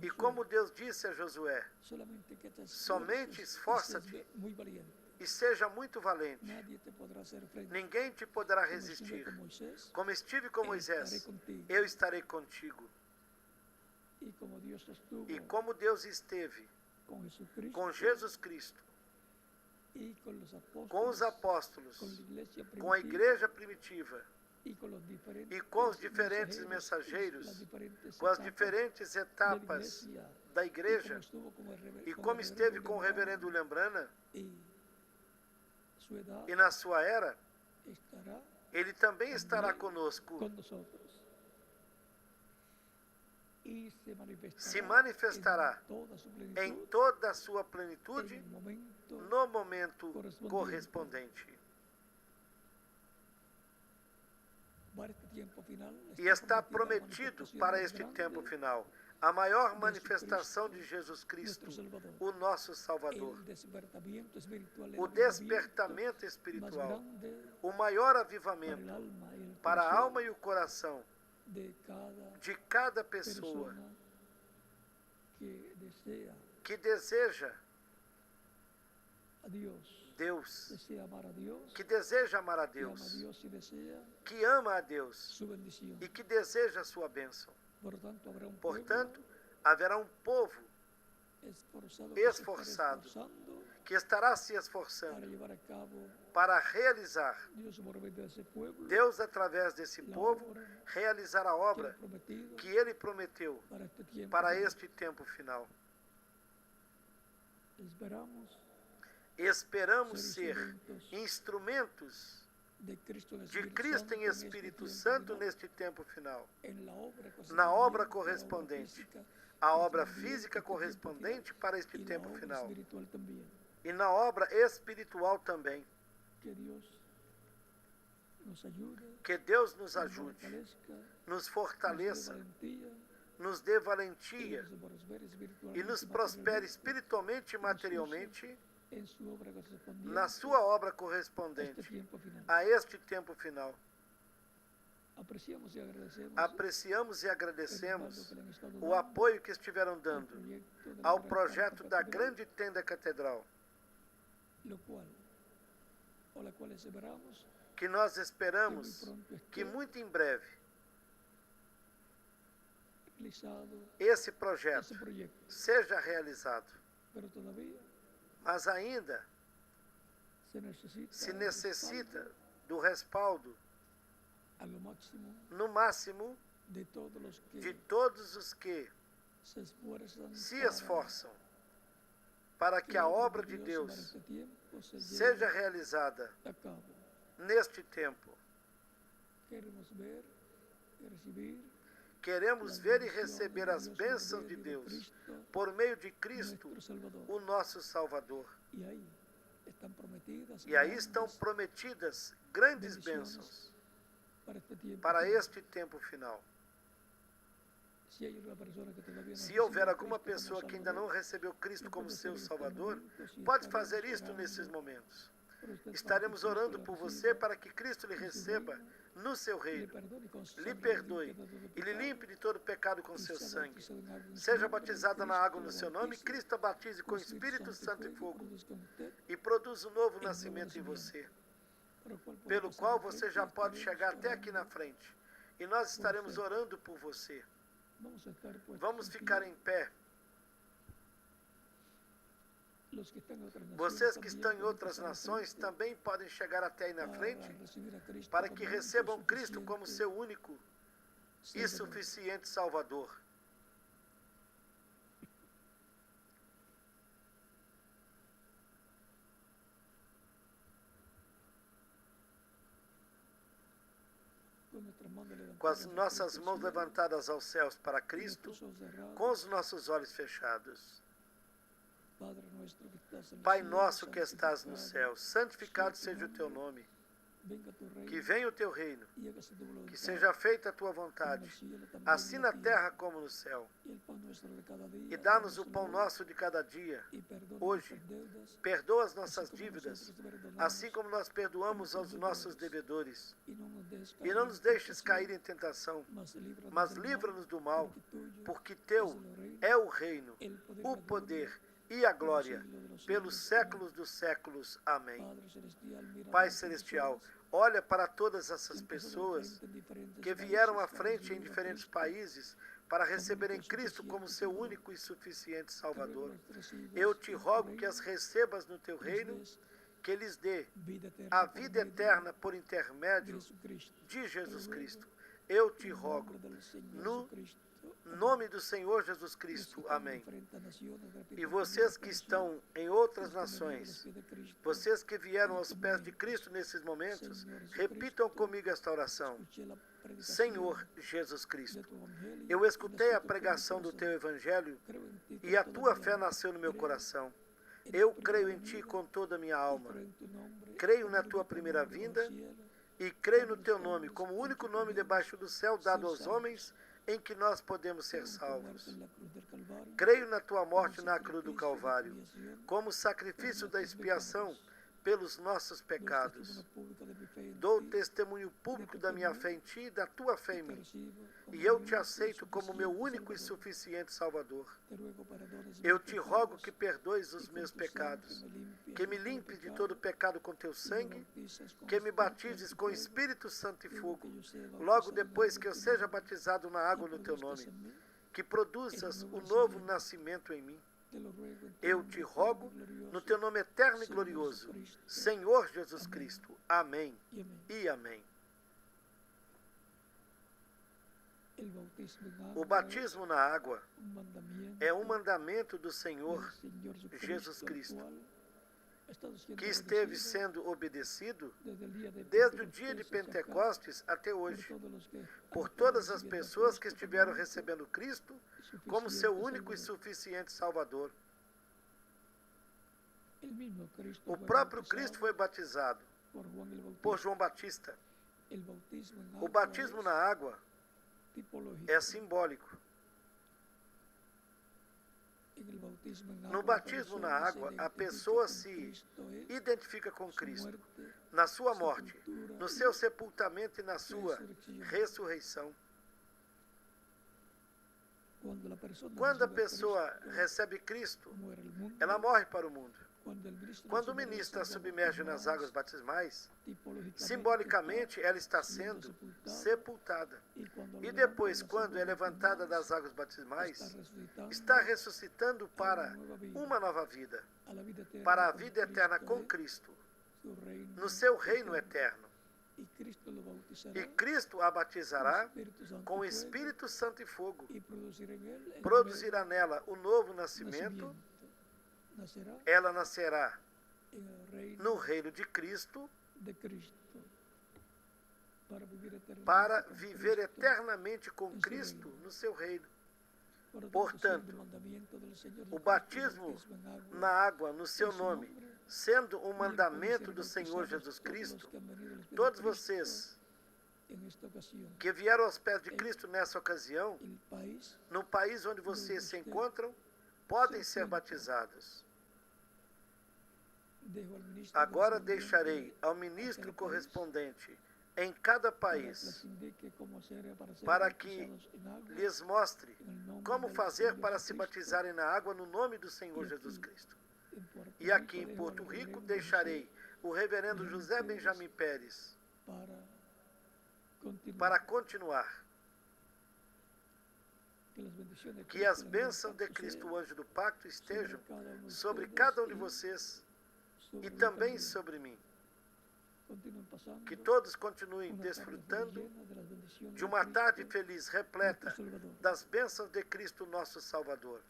E como Deus disse a Josué, somente esforça-te e seja muito valente. Ninguém te poderá resistir. Como estive com Moisés, eu estarei contigo. E como Deus esteve com Jesus Cristo, com os apóstolos, com a igreja primitiva, e com os diferentes mensageiros, com as diferentes etapas da igreja, e como esteve com o reverendo William Branham, e na sua era, ele também estará conosco. Se manifestará em toda a sua plenitude no momento correspondente. E está prometido para este tempo final a maior manifestação de Jesus Cristo, o nosso Salvador. O despertamento espiritual, o maior avivamento para a alma e o coração de cada pessoa que deseja Deus, que deseja amar a Deus, que ama a Deus e que deseja a sua bênção. Portanto, haverá um povo esforçado que estará se esforçando para realizar. Deus, através desse povo, realizar a obra que Ele prometeu para este tempo final. Esperamos ser instrumentos de Cristo em Espírito Santo neste tempo final, na obra correspondente, a obra física correspondente para este tempo final, e na obra espiritual também. Que Deus nos ajude, nos fortaleça, nos dê valentia e nos prospere espiritualmente e materialmente na sua obra correspondente a este tempo final. Apreciamos e agradecemos o apoio que estiveram dando ao projeto da grande tenda catedral, que nós esperamos que muito em breve esse projeto seja realizado. Mas ainda se necessita do respaldo, no máximo, de todos os que se esforçam para que a obra de Deus seja realizada neste tempo. Queremos ver e receber as bênçãos de Deus por meio de Cristo, o nosso Salvador. E aí estão prometidas grandes bênçãos para este tempo final. Se houver alguma pessoa que ainda não recebeu Cristo como seu Salvador, pode fazer isto nesses momentos. Estaremos orando por você para que Cristo lhe receba no seu reino, lhe perdoe e lhe limpe de todo pecado com seu sangue. Seja batizada na água no seu nome, Cristo a batize com o Espírito Santo e fogo e produza um novo nascimento em você, pelo qual você já pode chegar até aqui na frente. E nós estaremos orando por você. Vamos ficar em pé. Vocês que estão em outras nações também podem chegar até aí na frente para que recebam Cristo como seu único e suficiente Salvador. Com as nossas mãos levantadas aos céus para Cristo, com os nossos olhos fechados. Pai nosso que estás no céu, santificado seja o teu nome. Que venha o teu reino, que seja feita a tua vontade, assim na terra como no céu. E dá-nos o pão nosso de cada dia, hoje. Perdoa as nossas dívidas, assim como nós perdoamos aos nossos devedores. E não nos deixes cair em tentação, mas livra-nos do mal, porque teu é o reino, o poder e a glória, pelos séculos dos séculos. Amém. Pai Celestial, olha para todas essas pessoas que vieram à frente em diferentes países para receberem Cristo como seu único e suficiente Salvador. Eu te rogo que as recebas no teu reino, que lhes dê a vida eterna por intermédio de Jesus Cristo. Eu te rogo, no nome do Senhor Jesus Cristo. Amém. E vocês que estão em outras nações, vocês que vieram aos pés de Cristo nesses momentos, repitam comigo esta oração. Senhor Jesus Cristo, eu escutei a pregação do teu Evangelho e a tua fé nasceu no meu coração. Eu creio em ti com toda a minha alma. Creio na tua primeira vinda e creio no teu nome como o único nome debaixo do céu dado aos homens em que nós podemos ser salvos. Creio na tua morte na cruz do Calvário, como sacrifício da expiação pelos nossos pecados. Dou testemunho público da minha fé em ti e da tua fé em mim. E eu te aceito como meu único e suficiente Salvador. Eu te rogo que perdoes os meus pecados, que me limpes de todo pecado com teu sangue, que me batizes com Espírito Santo e fogo, logo depois que eu seja batizado na água no teu nome, que produzas o novo nascimento em mim. Eu te rogo, no teu nome eterno e glorioso, Senhor Jesus Cristo. Amém e amém. O batismo na água é um mandamento do Senhor Jesus Cristo, que esteve sendo obedecido desde o dia de Pentecostes até hoje, por todas as pessoas que estiveram recebendo Cristo como seu único e suficiente Salvador. O próprio Cristo foi batizado por João Batista. O batismo na água é simbólico. No batismo na água, a pessoa se identifica com Cristo, na sua morte, no seu sepultamento e na sua ressurreição. Quando a pessoa recebe Cristo, ela morre para o mundo. Quando o ministro a submerge nas águas batismais, simbolicamente ela está sendo sepultada. E depois, quando é levantada das águas batismais, está ressuscitando para uma nova vida, para a vida eterna com Cristo, no seu reino eterno. E Cristo a batizará com o Espírito Santo e fogo. Produzirá nela o novo nascimento. Ela nascerá no reino de Cristo para viver eternamente com Cristo no seu reino. Portanto, o batismo na água no seu nome, sendo um mandamento do Senhor Jesus Cristo, todos vocês que vieram aos pés de Cristo nessa ocasião, no país onde vocês se encontram, podem ser batizados. Agora deixarei ao ministro correspondente em cada país para que lhes mostre como fazer para se batizarem na água no nome do Senhor Jesus Cristo. E aqui em Porto Rico deixarei o reverendo José Benjamin Pérez para continuar. Que as bênçãos de Cristo, o anjo do pacto, estejam sobre cada um de vocês e também sobre mim. Que todos continuem desfrutando de uma tarde feliz, repleta das bênçãos de Cristo, nosso Salvador.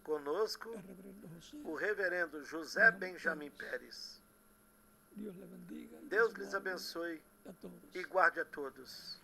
Conosco, o reverendo José Benjamin Pérez. Deus lhes abençoe e guarde a todos.